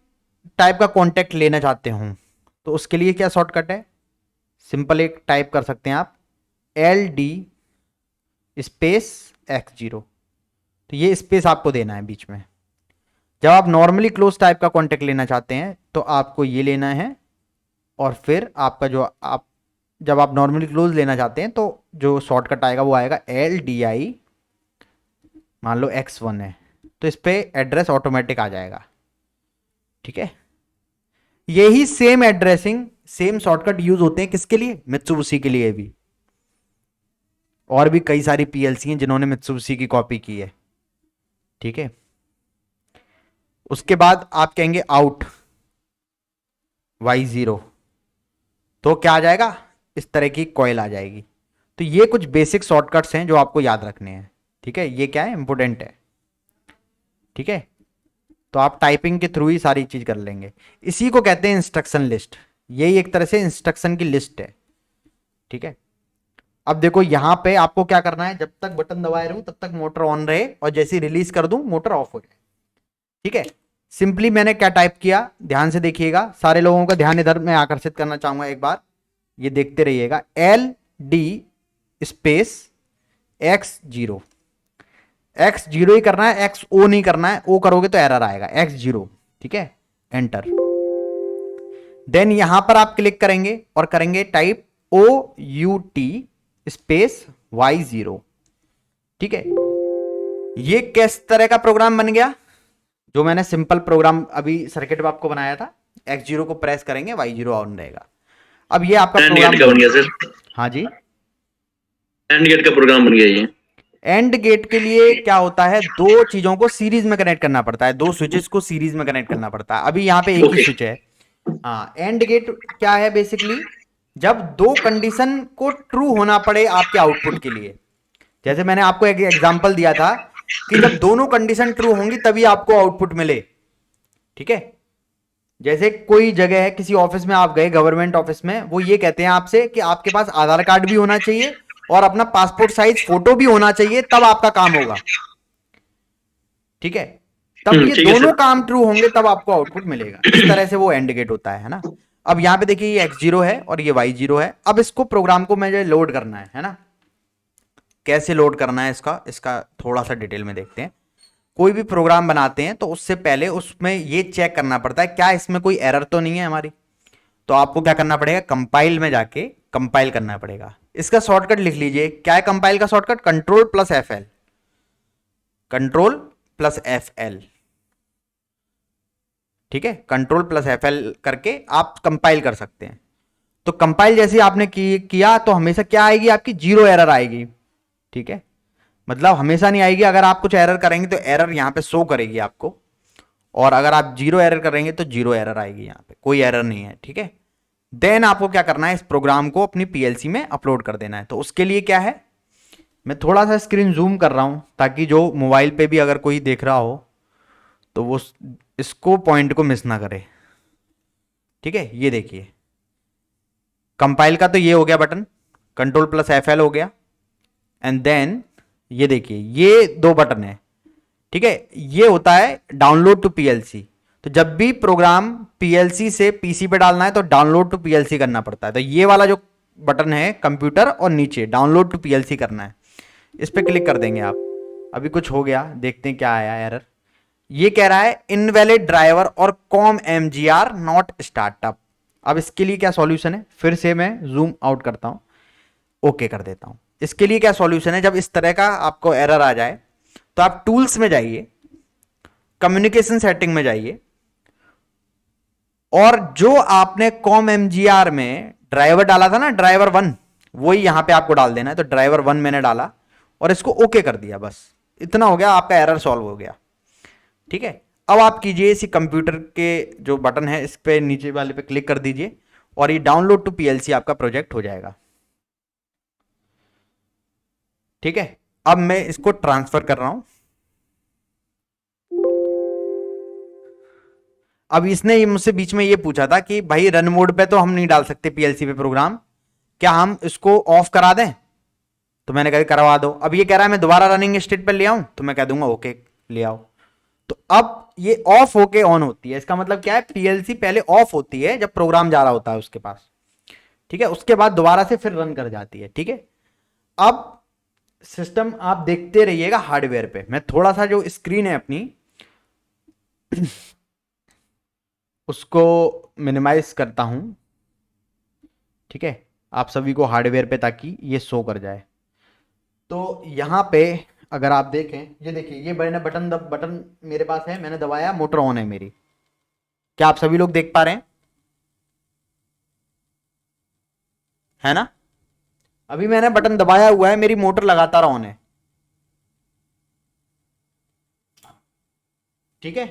Speaker 1: टाइप का कॉन्टेक्ट लेना चाहते हो तो उसके लिए क्या शॉर्टकट है, सिंपल एक टाइप कर सकते हैं आप LD स्पेस X0, तो ये स्पेस आपको देना है बीच में। जब आप नॉर्मली क्लोज टाइप का कॉन्टेक्ट लेना चाहते हैं तो आपको ये लेना है और फिर आपका जो आप जब आप नॉर्मली क्लोज लेना चाहते हैं तो जो शॉर्टकट आएगा वो आएगा LDI, मान लो X1 है तो इस पे एड्रेस ऑटोमेटिक आ जाएगा, ठीक है। यही same addressing same shortcut use होते हैं किसके लिए, मित्सुबिशी के लिए भी। और भी कई सारी पीएलसी हैं जिन्होंने मित्सुबिशी की कॉपी की है, ठीक है। उसके बाद आप कहेंगे आउट Y0, तो क्या आ जाएगा, इस तरह की कॉइल आ जाएगी। तो ये कुछ बेसिक शॉर्टकट्स हैं जो आपको याद रखने हैं, ठीक है। ये क्या है, इंपोर्टेंट है, ठीक है। तो आप टाइपिंग के थ्रू ही सारी चीज कर लेंगे। इसी को कहते हैं इंस्ट्रक्शन लिस्ट, यही एक तरह से इंस्ट्रक्शन की लिस्ट है, ठीक है। अब देखो यहां पे आपको क्या करना है, जब तक बटन दबाए रहूं तब तक मोटर ऑन रहे और जैसे रिलीज कर दूं मोटर ऑफ हो जाए, ठीक है। सिंपली मैंने क्या टाइप किया, ध्यान से देखिएगा, सारे लोगों का ध्यान इधर मैं आकर्षित करना चाहूंगा एक बार, ये देखते रहिएगा। LD स्पेस X0, X0 ही करना है, XO नहीं करना है, O करोगे तो एरर आएगा। X0, ठीक है, एंटर। देन यहां पर आप क्लिक करेंगे और करेंगे टाइप OUT स्पेस Y0, ठीक है। ये किस तरह का प्रोग्राम बन गया, जो मैंने सिंपल प्रोग्राम अभी सर्किट में आपको बनाया था। X0 को प्रेस करेंगे, Y0 ऑन रहेगा। अब ये आपका
Speaker 2: एंड
Speaker 1: प्रोग्राम
Speaker 2: गेट का बन गया सर,
Speaker 1: हाँ जी,
Speaker 2: एंड गेट का प्रोग्राम बन गया ये।
Speaker 1: एंड गेट के लिए क्या होता है, दो चीजों को सीरीज में कनेक्ट करना पड़ता है, दो स्विचेस को सीरीज में कनेक्ट करना पड़ता है। अभी यहाँ पे एक ही
Speaker 2: ओके।
Speaker 1: स्विच है। हाँ, एंड गेट क्या है बेसिकली, जब दो कंडीशन को ट्रू होना पड़े आपके आउटपुट के लिए। जैसे मैंने आपको एक एग्जांपल दिया था कि जब दोनों कंडीशन ट्रू होंगी तभी आपको आउटपुट मिले, ठीक है। जैसे कोई जगह है, किसी ऑफिस में आप गए, गवर्नमेंट ऑफिस में, वो ये कहते हैं आपसे कि आपके पास आधार कार्ड भी होना चाहिए और अपना पासपोर्ट साइज फोटो भी होना चाहिए, तब आपका काम होगा, ठीक है। तब ये
Speaker 2: ठीक है
Speaker 1: दोनों
Speaker 2: सर।
Speaker 1: काम ट्रू होंगे तब आपको आउटपुट मिलेगा। इस तरह से वो एंड गेट होता है ना। अब यहां पे देखिए ये X0 है और ये Y0 है। अब इसको प्रोग्राम को मुझे लोड करना है ना। कैसे लोड करना है इसका इसका थोड़ा सा डिटेल में देखते हैं। कोई भी प्रोग्राम बनाते हैं तो उससे पहले उसमें ये चेक करना पड़ता है क्या इसमें कोई एरर तो नहीं है हमारी। तो आपको क्या करना पड़ेगा, कंपाइल में जाके कंपाइल करना पड़ेगा। इसका शॉर्टकट लिख लीजिए, क्या है कंपाइल का शॉर्टकट, Ctrl+Fl, Ctrl+Fl, ठीक है। Ctrl+Fl करके आप कंपाइल कर सकते हैं। तो कंपाइल जैसे आपने किया तो हमेशा क्या आएगी, आपकी 0 एरर आएगी, ठीक है। मतलब हमेशा नहीं आएगी, अगर आप कुछ एरर करेंगे तो एरर यहां पे शो करेगी आपको, और अगर आप 0 एरर करेंगे तो 0 एरर आएगी, यहां पे कोई एरर नहीं है, ठीक है। देन आपको क्या करना है, इस प्रोग्राम को अपनी पीएलसी में अपलोड कर देना है। तो उसके लिए क्या है, मैं थोड़ा सा स्क्रीन जूम कर रहा हूं ताकि जो मोबाइल पे भी अगर कोई देख रहा हो तो वो इसको पॉइंट को मिस ना करे, ठीक है। ये देखिए कंपाइल का तो ये हो गया बटन, Ctrl+Fl हो गया, एंड देन ये देखिए ये दो बटन है, ठीक है। ये होता है डाउनलोड टू पीएलसी। तो जब भी प्रोग्राम पीएलसी से पीसी पे डालना है तो डाउनलोड टू पीएलसी करना पड़ता है। तो ये वाला जो बटन है कंप्यूटर और नीचे डाउनलोड टू पीएलसी करना है, इस पे क्लिक कर देंगे आप। अभी कुछ हो गया, देखते हैं क्या आया एरर। ये कह रहा है इनवैलिड ड्राइवर और कॉम MGR नॉट स्टार्टअप। अब इसके लिए क्या सॉल्यूशन है, फिर से मैं जूम आउट करता हूं, ओके कर देता हूं। इसके लिए क्या सॉल्यूशन है, जब इस तरह का आपको एरर आ जाए तो आप टूल्स में जाइए, कम्युनिकेशन सेटिंग में जाइए, और जो आपने कॉम MGR में ड्राइवर डाला था ना, ड्राइवर 1, वही यहां पे आपको डाल देना है। तो ड्राइवर 1 मैंने डाला और इसको ओके कर दिया, बस इतना हो गया, आपका एरर सॉल्व हो गया, ठीक है। अब आप कीजिए इसी कंप्यूटर के जो बटन है इस पे नीचे वाले पे क्लिक कर दीजिए और ये डाउनलोड टू पीएलसी आपका प्रोजेक्ट हो जाएगा, ठीक है। अब मैं इसको ट्रांसफर कर रहा हूं। अब इसने ये मुझसे बीच में ये पूछा था कि भाई रन मोड पे तो हम नहीं डाल सकते पीएलसी पे प्रोग्राम, क्या हम इसको ऑफ करा दें। तो मैंने कहा करवा दो। अब ये कह रहा है मैं दोबारा रनिंग स्टेट पे ले आऊं, तो मैं कह दूंगा ओके ले आओ। तो अब ये ऑफ होके ऑन होती है, इसका मतलब क्या है, पीएलसी पहले ऑफ होती है जब प्रोग्राम जा रहा होता है उसके पास, ठीक है। उसके बाद दोबारा से फिर रन कर जाती है, ठीक है। अब सिस्टम आप देखते रहिएगा हार्डवेयर पे। मैं थोड़ा सा जो स्क्रीन है अपनी उसको मिनिमाइज करता हूं, ठीक है, आप सभी को हार्डवेयर पे, ताकि ये शो कर जाए। तो यहां पे अगर आप देखें, ये देखिए ये मैंने बटन मेरे पास है, मैंने दबाया, मोटर ऑन है मेरी। क्या आप सभी लोग देख पा रहे हैं, है ना। अभी मैंने बटन दबाया हुआ है, मेरी मोटर लगातार ऑन है, ठीक है।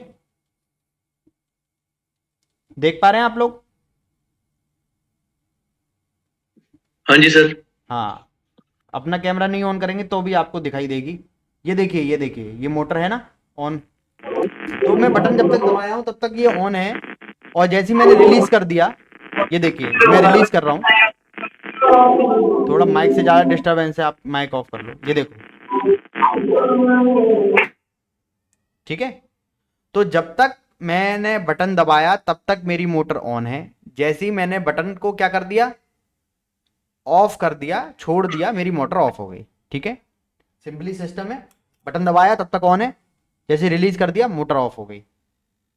Speaker 1: देख पा रहे हैं आप लोग,
Speaker 2: हाँ जी सर।
Speaker 1: हाँ। अपना कैमरा नहीं ऑन करेंगे तो भी आपको दिखाई देगी। ये देखिए ये देखिए ये मोटर है ना ऑन। तो मैं बटन जब तक दबाया हूं तब तक ये ऑन है, और जैसे ही मैंने रिलीज कर दिया, ये देखिए मैं रिलीज कर रहा हूं। थोड़ा माइक से ज्यादा डिस्टरबेंस है, आप माइक ऑफ कर लो, ये देखो, ठीक है। तो जब तक मैंने बटन दबाया तब तक मेरी मोटर ऑन है, जैसे ही मैंने बटन को क्या कर दिया, ऑफ कर दिया, छोड़ दिया, मेरी मोटर ऑफ हो गई। ठीक है, सिंपली सिस्टम है, बटन दबाया तब तक ऑन है, जैसे रिलीज कर दिया मोटर ऑफ हो गई।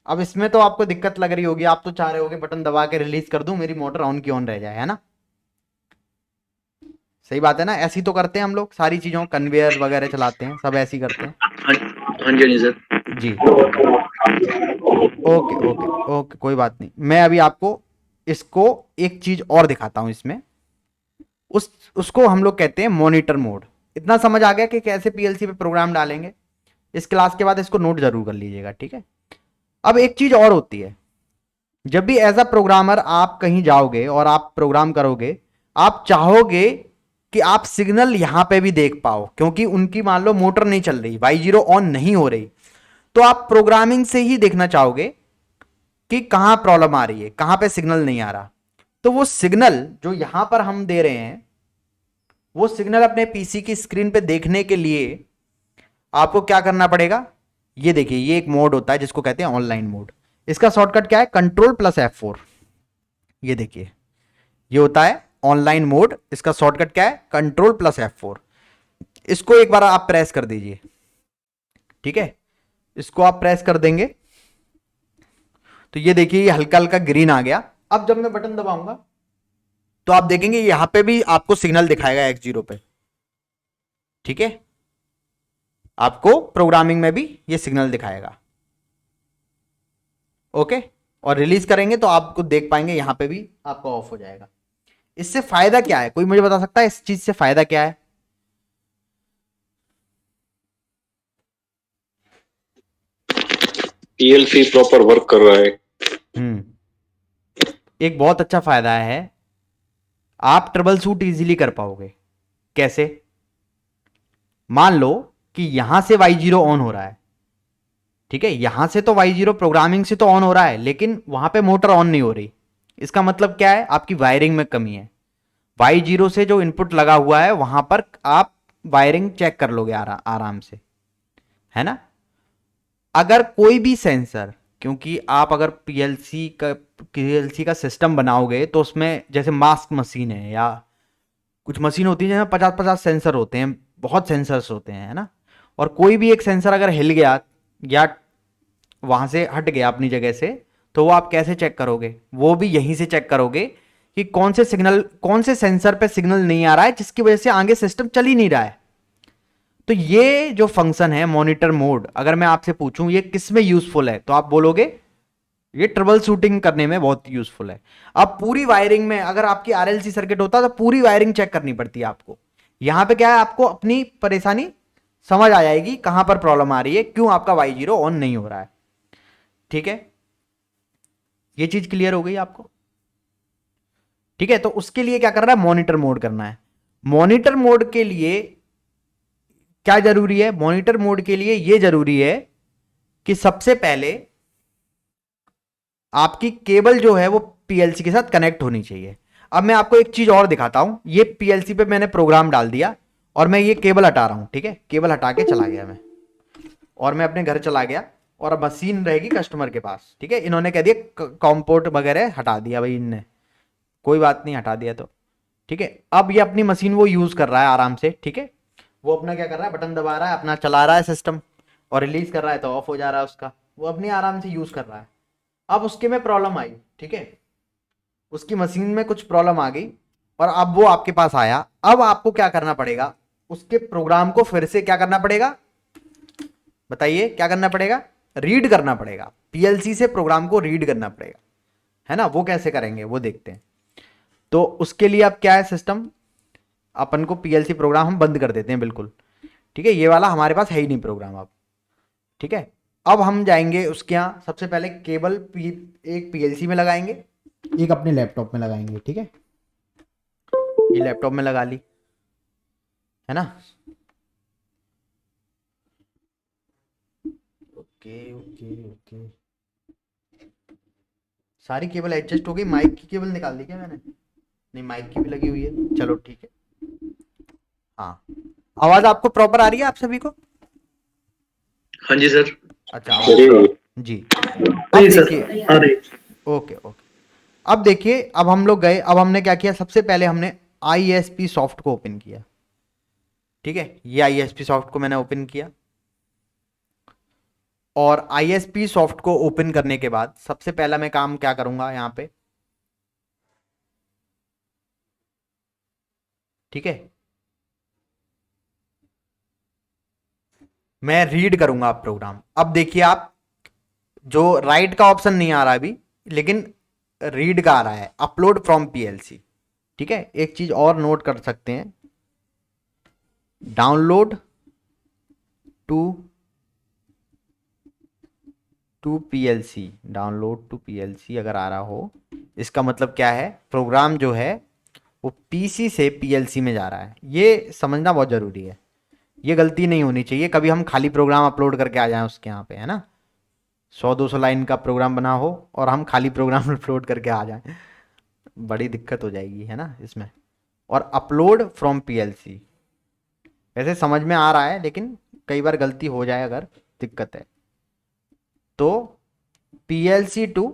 Speaker 1: अब इसमें तो आपको दिक्कत लग रही होगी, आप तो चाह रहे होगे बटन दबा के रिलीज कर दूं, मेरी मोटर ऑन की ऑन रह जाए, है ना? सही बात है ना? ऐसी तो करते हैं हम लोग सारी चीजों, कन्वेयर वगैरह चलाते हैं, सब ऐसी करते हैं।
Speaker 2: हाँ हाँ जी, हाँ जी सर।
Speaker 1: जी, ओके ओके ओके, कोई बात नहीं। मैं अभी आपको इसको एक चीज और दिखाता हूं इसमें, उसको हम लोग कहते हैं मॉनिटर मोड। इतना समझ आ गया कि कैसे पीएलसी पे प्रोग्राम डालेंगे? इस क्लास के बाद इसको नोट जरूर कर लीजिएगा, ठीक है? अब एक चीज और होती है, जब भी एज अ प्रोग्रामर आप कहीं जाओगे और आप प्रोग्राम करोगे, आप चाहोगे कि आप सिग्नल यहां पे भी देख पाओ, क्योंकि उनकी मान लो मोटर नहीं चल रही, Y0 ऑन नहीं हो रही, तो आप प्रोग्रामिंग से ही देखना चाहोगे कि कहां प्रॉब्लम आ रही है, कहां पे सिग्नल नहीं आ रहा। तो वो सिग्नल जो यहां पर हम दे रहे हैं, वो सिग्नल अपने पीसी की स्क्रीन पे देखने के लिए आपको क्या करना पड़ेगा? ये देखिए, ये एक मोड होता है जिसको कहते हैं ऑनलाइन मोड। इसका शॉर्टकट क्या है? Control plus F4। ये देखिए, ये होता है ऑनलाइन मोड। इसका शॉर्टकट क्या है? Control plus F4। इसको एक बार आप प्रेस कर दीजिए, ठीक है? इसको आप प्रेस कर देंगे तो ये देखिए, ये हल्का हल्का ग्रीन आ गया। अब जब मैं बटन दबाऊंगा तो आप देखेंगे यहां पे भी आपको सिग्नल दिखाएगा X0 पे, ठीक है? आपको प्रोग्रामिंग में भी ये सिग्नल दिखाएगा, ओके? और रिलीज करेंगे तो आपको देख पाएंगे यहां पे भी आपका ऑफ हो जाएगा। इससे फायदा क्या है? कोई मुझे बता सकता है इस चीज से फायदा क्या है?
Speaker 3: पीएलसी प्रॉपर वर्क कर रहा है।
Speaker 1: एक बहुत अच्छा फायदा है, आप ट्रबल शूट इजीली कर पाओगे। कैसे? मान लो कि यहां से Y0 ऑन हो रहा है, ठीक है? यहां से तो Y0 प्रोग्रामिंग से तो ऑन हो रहा है, लेकिन वहां पे मोटर ऑन नहीं हो रही। इसका मतलब क्या है? आपकी वायरिंग में कमी है। Y0 से जो इनपुट लगा हुआ है वहां पर आप वायरिंग चेक कर लोगे आराम से, है ना? अगर कोई भी सेंसर, क्योंकि आप अगर पीएलसी का सिस्टम बनाओगे तो उसमें जैसे मास्क मशीन है या कुछ मशीन होती है जिसमें 50-50 सेंसर होते हैं, बहुत सेंसर्स होते हैं, है ना? और कोई भी एक सेंसर अगर हिल गया या वहां से हट गया अपनी जगह से, तो वो आप कैसे चेक करोगे? वो भी यहीं से चेक करोगे कि कौन से सिग्नल, कौन से सेंसर पे सिग्नल नहीं आ रहा है जिसकी वजह से आगे सिस्टम चल ही नहीं रहा है। तो ये जो फंक्शन है मॉनिटर मोड, अगर मैं आपसे पूछूं ये किस में यूजफुल है, तो आप बोलोगे ये ट्रबल शूटिंग करने में बहुत यूजफुल है। अब पूरी वायरिंग में अगर आपकी आरएलसी सर्किट होता तो पूरी वायरिंग चेक करनी पड़ती है आपको। यहां पे क्या है, आपको अपनी परेशानी समझ आ जाएगी कहां पर प्रॉब्लम आ रही है, क्यों आपका Y0 ऑन नहीं हो रहा है, ठीक है? ये चीज क्लियर हो गई आपको? ठीक है, तो उसके लिए क्या करना है? मॉनिटर मोड करना है। मॉनिटर मोड के लिए क्या जरूरी है? मॉनिटर मोड के लिए यह जरूरी है कि सबसे पहले आपकी केबल जो है वो पीएलसी के साथ कनेक्ट होनी चाहिए। अब मैं आपको एक चीज और दिखाता हूं। ये पीएलसी पे मैंने प्रोग्राम डाल दिया और मैं ये केबल हटा रहा हूं, ठीक है? केबल हटा के चला गया मैं, और मैं अपने घर चला गया, और अब मशीन रहेगी कस्टमर के पास, ठीक है? इन्होंने कह दिया कॉम्पोर्ट वगैरह हटा दिया भाई इनने, कोई बात नहीं, हटा दिया तो ठीक है। अब ये अपनी मशीन वो यूज कर रहा है आराम से, ठीक है? वो अपना क्या कर रहा है, बटन दबा रहा है, अपना चला रहा है सिस्टम, और रिलीज कर रहा है तो ऑफ हो जा रहा है उसका, वो अपनी आराम से यूज कर रहा है। अब उसके में प्रॉब्लम आई, ठीक है? उसकी मशीन में कुछ प्रॉब्लम आ गई और अब वो आपके पास आया। अब आपको क्या करना पड़ेगा? उसके प्रोग्राम को फिर से क्या करना पड़ेगा? बताइए क्या करना पड़ेगा? रीड करना पड़ेगा। पीएलसी से प्रोग्राम को रीड करना पड़ेगा, है ना? वो कैसे करेंगे वो देखते हैं। तो उसके लिए अब क्या है सिस्टम, अपन को पीएलसी प्रोग्राम हम बंद कर देते हैं बिल्कुल, ठीक है? ये वाला हमारे पास है ही नहीं प्रोग्राम अब, ठीक है? अब हम जाएंगे उसके यहाँ, सबसे पहले केबल एक पीएलसी में लगाएंगे, एक अपने लैपटॉप में लगाएंगे, ठीक है? ये लैपटॉप में लगा ली, है ना? ओके ओके ओके, सारी केबल एडजस्ट हो गई। माइक की केबल निकाल दी क्या मैंने? नहीं, माइक की भी लगी हुई है, चलो ठीक है। हाँ, आवाज आपको प्रॉपर आ रही है आप सभी को?
Speaker 2: हाँ जी सर।
Speaker 1: अच्छा, आवाज जी। अब
Speaker 2: नहीं सर,
Speaker 1: देखिए,
Speaker 2: आ रही।
Speaker 1: ओके ओके, अब देखिए, अब हम लोग गए, अब हमने क्या किया, सबसे पहले हमने ISP सॉफ्ट को ओपन किया। ठीक है, ये ISP सॉफ्ट को मैंने ओपन किया, और ISP सॉफ्ट को ओपन करने के बाद सबसे पहला मैं काम क्या करूंगा यहां पे, ठीक है, मैं रीड करूंगा प्रोग्राम। अब देखिए आप, जो राइट का ऑप्शन नहीं आ रहा अभी, लेकिन रीड का आ रहा है, अपलोड फ्रॉम PLC। ठीक है, एक चीज और नोट कर सकते हैं, download to PLC, download to PLC अगर आ रहा हो, इसका मतलब क्या है, प्रोग्राम जो है वो PC से PLC में जा रहा है। ये समझना बहुत जरूरी है, ये गलती नहीं होनी चाहिए कभी हम खाली प्रोग्राम अपलोड करके आ जाएं उसके यहाँ पे, है ना, 100-200 लाइन का प्रोग्राम बना हो और हम खाली प्रोग्राम अपलोड करके आ जाएं, बड़ी दिक्कत हो जाएगी, है ना इसमें। और अपलोड फ्रॉम PLC, वैसे समझ में आ रहा है, लेकिन कई बार गलती हो जाए अगर, दिक्कत है। तो PLC टू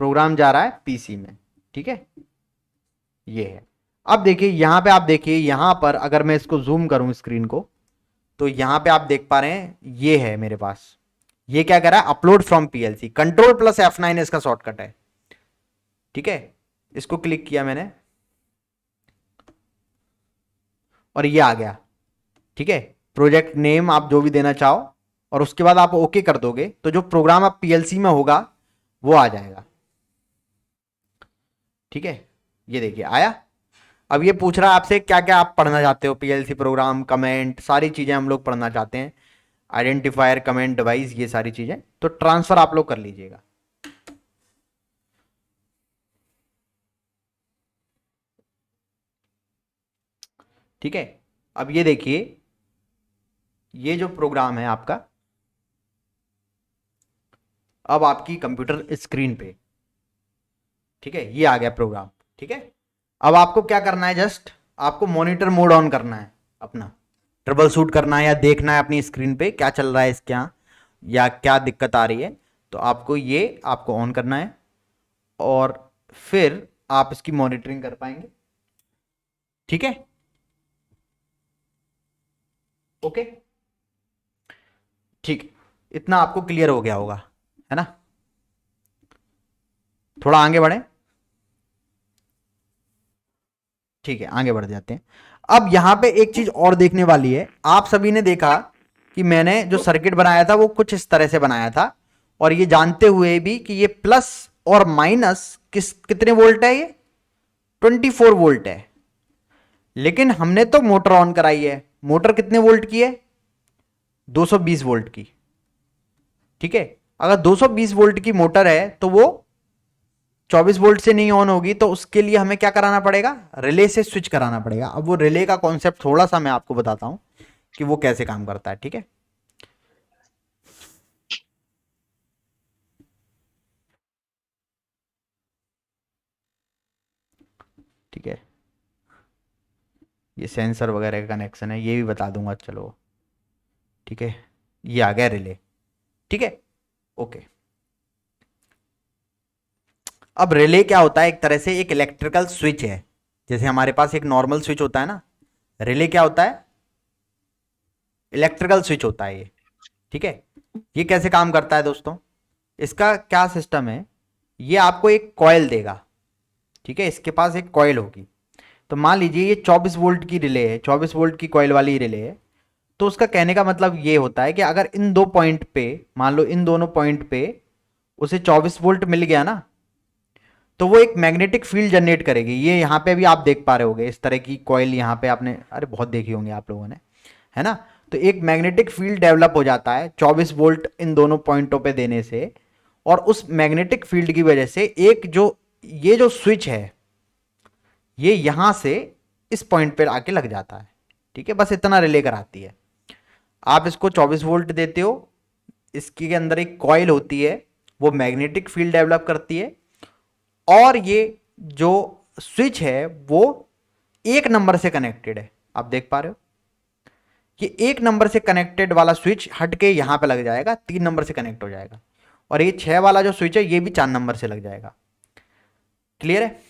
Speaker 1: प्रोग्राम जा रहा है PC में। ठीक है, ये है। अब देखिए यहां पे, आप देखिए यहां पर अगर मैं इसको जूम करूं स्क्रीन को, तो यहां पे आप देख पा रहे हैं, ये है मेरे पास, ये क्या कर रहा है, अपलोड फ्रॉम PLC, Ctrl+F9 इसका शॉर्टकट है। ठीक है, इसको क्लिक किया मैंने और ये आ गया। ठीक है, प्रोजेक्ट नेम आप जो भी देना चाहो, और उसके बाद आप ओके कर दोगे तो जो प्रोग्राम आप PLC में होगा वो आ जाएगा। ठीक है, ये देखिए आया। अब ये पूछ रहा है आपसे क्या क्या आप पढ़ना चाहते हो, PLC प्रोग्राम, कमेंट, सारी चीजें हम लोग पढ़ना चाहते हैं, आइडेंटिफायर, कमेंट, डिवाइस, ये सारी चीजें, तो ट्रांसफर आप लोग कर लीजिएगा। ठीक है, अब ये देखिए, ये जो प्रोग्राम है आपका, अब आपकी कंप्यूटर स्क्रीन पे, ठीक है, ये आ गया प्रोग्राम। ठीक है, अब आपको क्या करना है, जस्ट आपको मॉनिटर मोड ऑन करना है अपना, ट्रबल शूट करना है या देखना है अपनी स्क्रीन पे क्या चल रहा है इसके यहाँ, या क्या दिक्कत आ रही है, तो आपको ये आपको ऑन करना है, और फिर आप इसकी मॉनिटरिंग कर पाएंगे। ठीक है, ओके, ठीक, इतना आपको क्लियर हो गया होगा, है ना। थोड़ा आगे बढ़े, ठीक है, आगे बढ़ जाते हैं। अब यहां पे एक चीज और देखने वाली है, आप सभी ने देखा कि मैंने जो सर्किट बनाया था वो कुछ इस तरह से बनाया था, और ये जानते हुए भी कि ये प्लस और माइनस कितने वोल्ट है, ये 24 वोल्ट है। लेकिन हमने तो मोटर ऑन कराई है, मोटर कितने वोल्ट की है, 220 वोल्ट की। ठीक है, अगर 220 वोल्ट की मोटर है तो वो 24 वोल्ट से नहीं ऑन होगी, तो उसके लिए हमें क्या कराना पड़ेगा, रिले से स्विच कराना पड़ेगा। अब वो रिले का कॉन्सेप्ट थोड़ा सा मैं आपको बताता हूं कि वो कैसे काम करता है। ठीक है, ठीक है, ये सेंसर वगैरह का कनेक्शन है, ये भी बता दूंगा, चलो। ठीक है, ये आ गया रिले। ठीक है, ओके। अब रिले क्या होता है, एक तरह से एक इलेक्ट्रिकल स्विच है, जैसे हमारे पास एक नॉर्मल स्विच होता है ना, रिले क्या होता है, इलेक्ट्रिकल स्विच होता है ये। ठीक है, ये कैसे काम करता है दोस्तों, इसका क्या सिस्टम है, ये आपको एक कॉइल देगा। ठीक है, इसके पास एक कॉइल होगी, तो मान लीजिए ये 24 वोल्ट की रिले है, 24 वोल्ट की कॉइल वाली रिले है। तो उसका कहने का मतलब ये होता है कि अगर इन दो पॉइंट पे, मान लो इन दोनों पॉइंट पे उसे 24 वोल्ट मिल गया ना, तो वो एक मैग्नेटिक फील्ड जनरेट करेगी। ये यहाँ पे भी आप देख पा रहे होंगे, इस तरह की कॉइल यहाँ पे आपने, अरे बहुत देखी होंगे आप लोगों ने, है ना। तो एक मैग्नेटिक फील्ड डेवलप हो जाता है 24 वोल्ट इन दोनों पॉइंटों पे देने से, और उस मैग्नेटिक फील्ड की वजह से एक जो ये जो स्विच है, ये यहां से इस पॉइंट पे आके लग जाता है। ठीक है, बस इतना रिले कराती है। आप इसको 24 वोल्ट देते हो, इसके अंदर एक कॉइल होती है, वो मैग्नेटिक फील्ड डेवलप करती है, और ये जो स्विच है वो एक नंबर से कनेक्टेड है, आप देख पा रहे हो, ये 1 नंबर से कनेक्टेड वाला स्विच हट के यहां पे लग जाएगा, 3 नंबर से कनेक्ट हो जाएगा, और ये 6 वाला जो स्विच है ये भी 4 नंबर से लग जाएगा। क्लियर है?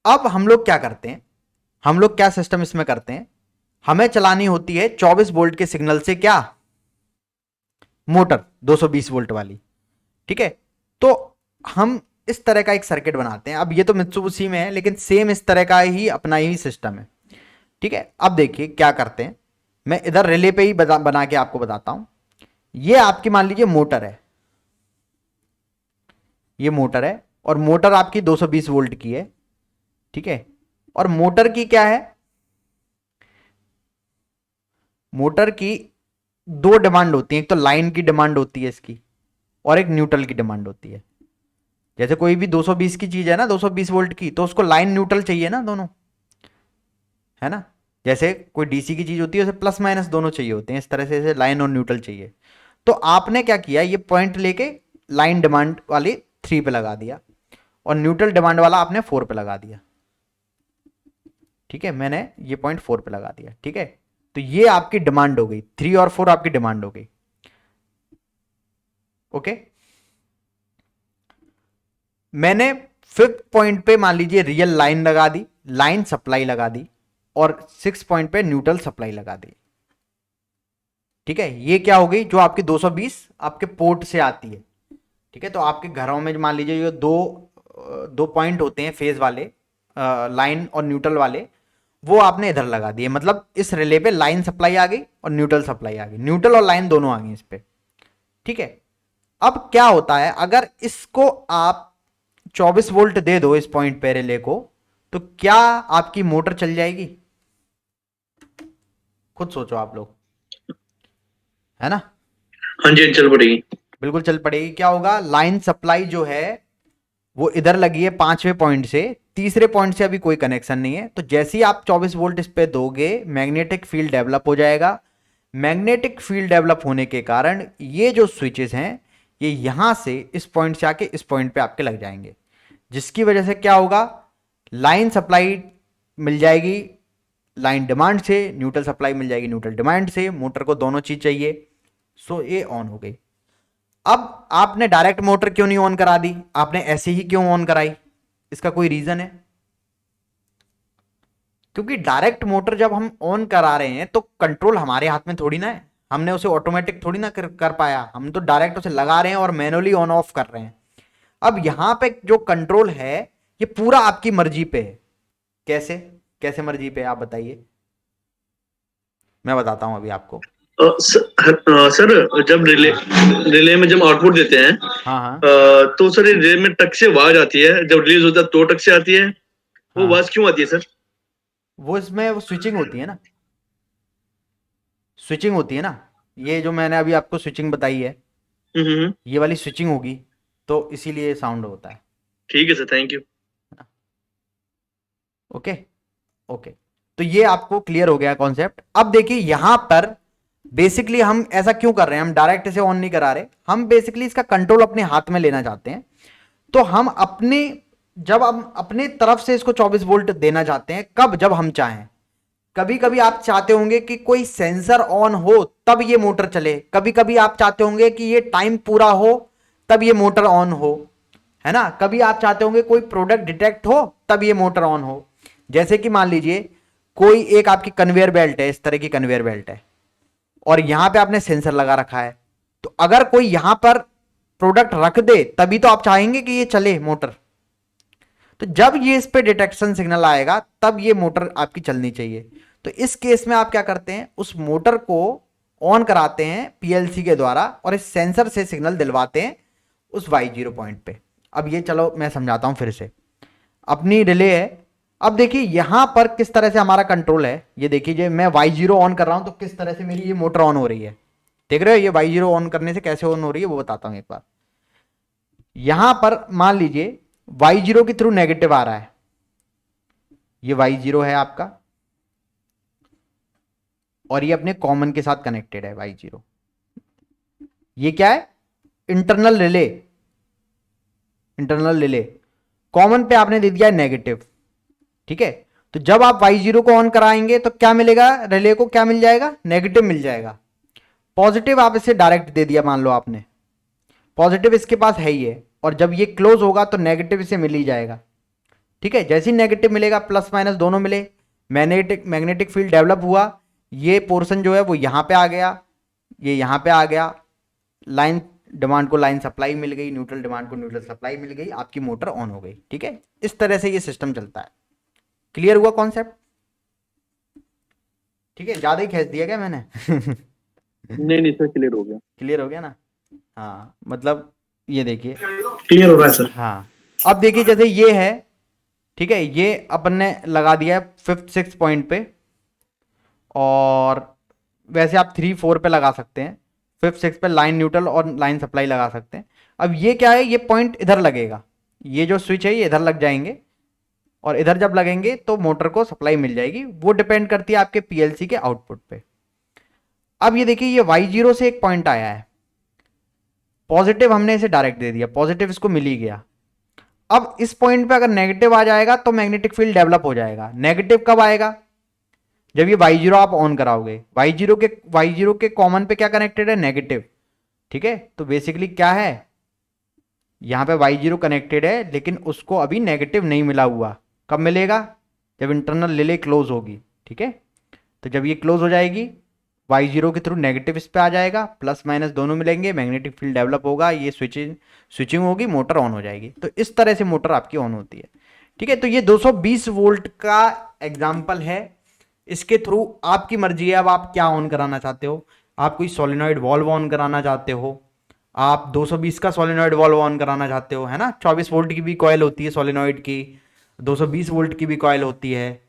Speaker 1: अब हम लोग क्या करते हैं, हम लोग क्या सिस्टम इसमें करते हैं, हमें चलानी होती है 24 वोल्ट के सिग्नल से क्या, मोटर 220 वोल्ट वाली। ठीक है, तो हम इस तरह का एक सर्किट बनाते हैं। अब ये तो मित्सुबिशी में है, लेकिन सेम इस तरह का ही अपना ही सिस्टम है। ठीक है, अब देखिए क्या करते हैं, मैं इधर रिले पे ही बना के आपको बताता हूं। ये आपकी मान लीजिए मोटर है, ये मोटर है, और मोटर आपकी 220 वोल्ट की है। ठीक है, और मोटर की क्या है, मोटर की दो डिमांड होती है, एक तो लाइन की डिमांड होती है इसकी, और एक न्यूट्रल की डिमांड होती है। जैसे कोई भी 220 की चीज है ना, 220 वोल्ट की, तो उसको लाइन न्यूट्रल चाहिए ना दोनों, है ना। जैसे कोई डीसी की चीज होती है उसे प्लस माइनस दोनों चाहिए होते हैं, इस तरह से लाइन और न्यूट्रल चाहिए। तो आपने क्या किया, ये पॉइंट लेके लाइन डिमांड वाली 3 पे लगा दिया, और न्यूट्रल डिमांड वाला आपने 4 पे लगा दिया। ठीक है, मैंने ये पॉइंट 4 पे लगा दिया। ठीक है, तो ये आपकी डिमांड हो गई, 3 और 4 आपकी डिमांड हो गई। ओके, मैंने 5th पॉइंट पे मान लीजिए रियल लाइन लगा दी, लाइन सप्लाई लगा दी, और 6 पॉइंट पे न्यूट्रल सप्लाई लगा दी। ठीक है, ये क्या हो गई, जो आपकी 220 आपके पोर्ट से आती है। ठीक है, तो आपके घरों में मान लीजिए ये दो पॉइंट होते हैं फेज वाले, लाइन और न्यूट्रल वाले, वो आपने इधर लगा दिए। मतलब इस रिले पे लाइन सप्लाई आ गई और न्यूट्रल सप्लाई आ गई, न्यूट्रल और लाइन दोनों आ गई इस पे। ठीक है, अब क्या होता है, अगर इसको आप 24 वोल्ट दे दो इस पॉइंट पे रिले को, तो क्या आपकी मोटर चल जाएगी? खुद सोचो आप लोग, है ना।
Speaker 2: हाँ जी, चल पड़ेगी।
Speaker 1: बिल्कुल चल पड़ेगी। क्या होगा, लाइन सप्लाई जो है वो इधर लगी है 5वें पॉइंट से, तीसरे पॉइंट से अभी कोई कनेक्शन नहीं है। तो जैसे ही आप 24 वोल्ट इस पे दोगे, मैग्नेटिक फील्ड डेवलप हो जाएगा। मैग्नेटिक फील्ड डेवलप होने के कारण ये जो स्विचेस हैं, ये यहां से इस पॉइंट से आके इस पॉइंट पे आपके लग जाएंगे, जिसकी वजह से क्या होगा, लाइन सप्लाई मिल जाएगी लाइन डिमांड से, न्यूट्रल सप्लाई मिल जाएगी न्यूट्रल डिमांड से। मोटर को दोनों चीज चाहिए, सो ये ऑन हो गई। अब आपने डायरेक्ट मोटर क्यों नहीं ऑन करा दी, आपने ऐसे ही क्यों ऑन कराई, इसका कोई रीजन है? क्योंकि डायरेक्ट मोटर जब हम ऑन करा रहे हैं तो कंट्रोल हमारे हाथ में थोड़ी ना है, हमने उसे ऑटोमेटिक थोड़ी ना कर पाया, हम तो डायरेक्ट उसे लगा रहे हैं और मैनुअली ऑन ऑफ कर रहे हैं। अब यहां पे जो कंट्रोल है ये पूरा आपकी मर्जी पे है। कैसे कैसे मर्जी पे, आप बताइए, मैं बताता हूं अभी आपको।
Speaker 2: सर, जब रिले में जब आउटपुट देते हैं,
Speaker 1: हाँ हाँ
Speaker 2: तो सर रिले में टक से आवाज आती है, जब रिलीज होता है तो टक से आती है, वो
Speaker 1: हाँ,
Speaker 2: आवाज क्यों आती है सर?
Speaker 1: वो इसमें वो स्विचिंग होती है ना, स्विचिंग होती है ना। ये जो मैंने अभी आपको स्विचिंग बताई है,
Speaker 2: हम्म।
Speaker 1: ये वाली स्विचिंग होगी, तो इसीलिए साउंड होता है।
Speaker 2: ठीक है sir, thank you.
Speaker 1: Okay okay, तो ये आपको क्लियर हो गया कॉन्सेप्ट। अब देखिए यहां पर बेसिकली हम ऐसा क्यों कर रहे हैं, हम डायरेक्ट इसे ऑन नहीं करा रहे, हम बेसिकली इसका कंट्रोल अपने हाथ में लेना चाहते हैं। तो हम अपने, जब हम अपने तरफ से इसको 24 वोल्ट देना चाहते हैं, कब, जब हम चाहें। कभी कभी आप चाहते होंगे कि कोई सेंसर ऑन हो तब ये मोटर चले, कभी कभी आप चाहते होंगे कि ये टाइम पूरा हो तब ये मोटर ऑन हो, है ना। कभी आप चाहते होंगे कोई प्रोडक्ट डिटेक्ट हो तब ये मोटर ऑन हो। जैसे कि मान लीजिए कोई एक आपकी कन्वेयर बेल्ट है, इस तरह की कन्वेयर बेल्ट है, और यहां पे आपने सेंसर लगा रखा है, तो अगर कोई यहां पर प्रोडक्ट रख दे तभी तो आप चाहेंगे कि ये चले मोटर। तो जब ये इस पे डिटेक्शन सिग्नल आएगा तब ये मोटर आपकी चलनी चाहिए। तो इस केस में आप क्या करते हैं, उस मोटर को ऑन कराते हैं पीएलसी के द्वारा, और इस सेंसर से सिग्नल दिलवाते हैं उस Y0 पॉइंट पे। अब ये चलो मैं समझाता हूं फिर से, अपनी रिले है। अब देखिए यहां पर किस तरह से हमारा कंट्रोल है, ये देखिए जो मैं Y0 ऑन कर रहा हूं तो किस तरह से मेरी ये मोटर ऑन हो रही है, देख रहे हो। ये Y0 ऑन करने से कैसे ऑन हो रही है वो बताता हूं एक बार। यहां पर मान लीजिए Y0 के थ्रू नेगेटिव आ रहा है, ये Y0 है आपका, और ये अपने कॉमन के साथ कनेक्टेड है Y0। ये क्या है, internal relay, internal relay. Common पे आपने दे दिया है नेगेटिव, ठीक है। तो जब आप y0 को ऑन कराएंगे तो क्या मिलेगा, रिले को क्या मिल जाएगा, नेगेटिव मिल जाएगा। पॉजिटिव आप इसे डायरेक्ट दे दिया, मान लो आपने पॉजिटिव इसके पास है ही है, और जब ये क्लोज होगा तो नेगेटिव इसे मिल ही जाएगा। ठीक है, जैसे ही नेगेटिव मिलेगा प्लस माइनस दोनों मिले, मैग्नेटिक फील्ड डेवलप हुआ, ये पोर्शन जो है वो यहाँ पे आ गया, ये यहाँ पे आ गया, लाइन डिमांड को लाइन सप्लाई मिल गई, न्यूट्रल डिमांड को न्यूट्रल सप्लाई मिल गई, आपकी मोटर ऑन हो गई। ठीक है, इस तरह से ये सिस्टम चलता है। क्लियर हुआ कॉन्सेप्ट? ठीक है, ज्यादा ही खींच दिया क्या मैंने?
Speaker 2: नहीं सर, क्लियर हो गया।
Speaker 1: क्लियर हो गया ना? हाँ, मतलब ये देखिए
Speaker 2: क्लियर हो रहा है सर।
Speaker 1: हाँ, अब देखिए जैसे ये है, ठीक है, ये अपन ने लगा दिया है 5th 6th पॉइंट पे, और वैसे आप 3 4 पे लगा सकते हैं, 5th 6th पे लाइन न्यूट्रल और लाइन सप्लाई लगा सकते हैं। अब ये क्या है, ये पॉइंट इधर लगेगा, ये जो स्विच है ये इधर लग जाएंगे, और इधर जब लगेंगे तो मोटर को सप्लाई मिल जाएगी। वो डिपेंड करती है आपके पीएलसी के आउटपुट पे। अब ये देखिए, ये y0 से एक पॉइंट आया है, पॉजिटिव हमने इसे डायरेक्ट दे दिया, पॉजिटिव इसको मिल ही गया। अब इस पॉइंट पे अगर नेगेटिव आ जाएगा तो मैग्नेटिक फील्ड डेवलप हो जाएगा। नेगेटिव कब आएगा, जब ये y0 आप ऑन कराओगे। y0 के कॉमन पे क्या कनेक्टेड है, नेगेटिव। ठीक है, तो बेसिकली क्या है, यहां पे y0 कनेक्टेड है, लेकिन उसको अभी नेगेटिव नहीं मिला हुआ। कब मिलेगा, जब इंटरनल रिले क्लोज होगी। ठीक है, तो जब ये क्लोज हो जाएगी, y0 के थ्रू नेगेटिव इस पे आ जाएगा, प्लस माइनस दोनों मिलेंगे, मैग्नेटिक फील्ड डेवलप होगा, ये स्विचिंग होगी, मोटर ऑन हो जाएगी। तो इस तरह से मोटर आपकी ऑन होती है। ठीक है, तो ये 220 वोल्ट का एग्जाम्पल है। इसके थ्रू आपकी मर्जी है, अब आप क्या ऑन कराना चाहते हो। आप कोई सोलिनॉइड वॉल्व ऑन कराना चाहते हो, आप 220 का सोलिनॉइड वॉल्व ऑन कराना चाहते हो, है ना। 24 वोल्ट की भी कॉइल होती है सोलिनॉइड की, 220 वोल्ट की भी कॉइल होती है।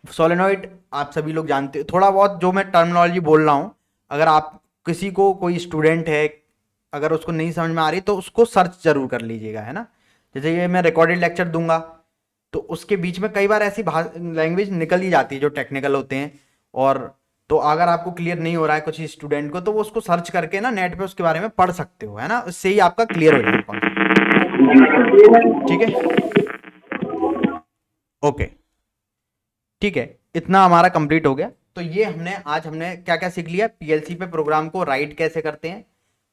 Speaker 1: सोलेनॉइड आप सभी लोग जानते हो। थोड़ा बहुत जो मैं टर्मिनोलॉजी बोल रहा हूँ, अगर आप किसी को, कोई स्टूडेंट है, अगर उसको नहीं समझ में आ रही तो उसको सर्च जरूर कर लीजिएगा, है ना। जैसे ये मैं रिकॉर्डेड लेक्चर दूंगा तो उसके बीच में कई बार ऐसी लैंग्वेज निकल ही जाती है जो टेक्निकल होते हैं, और तो अगर आपको क्लियर नहीं हो रहा है कुछ स्टूडेंट को, तो वो उसको सर्च करके ना नेट पे उसके बारे में पढ़ सकते हो, है ना। उससे ही आपका क्लियर हो जाएगा कॉन्सेप्ट। ठीक है, ओके, ठीक है, इतना हमारा कंप्लीट हो गया। तो ये आज हमने क्या क्या सीख लिया। पीएलसी पे प्रोग्राम को राइट कैसे करते हैं,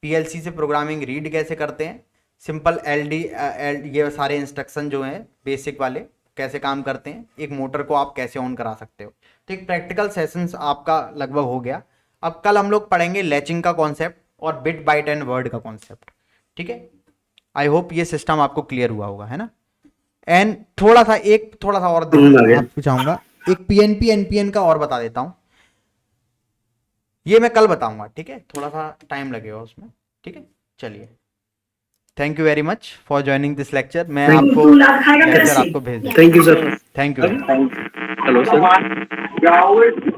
Speaker 1: पीएलसी से प्रोग्रामिंग रीड कैसे करते हैं, सिंपल एलडी ये सारे इंस्ट्रक्शन जो हैं बेसिक वाले कैसे काम करते हैं, एक मोटर को आप कैसे ऑन करा सकते हो। तो एक प्रैक्टिकल सेशंस आपका लगभग हो गया। अब कल हम लोग पढ़ेंगे लैचिंग का कॉन्सेप्ट और बिट बाइट एंड वर्ड का कॉन्सेप्ट। ठीक है, आई होप ये सिस्टम आपको क्लियर हुआ होगा, है ना। एंड थोड़ा सा और आपको चाहूंगा, एक पीएनपी एनपीएन का और बता देता हूं, ये मैं कल बताऊंगा। ठीक है, थोड़ा सा टाइम लगेगा उसमें। ठीक है, चलिए, thank you very much for joining this lecture. मैं आपको लेक्चर आपको भेज दूँ।
Speaker 2: Thank you sir.
Speaker 1: Thank you.
Speaker 2: Hello sir.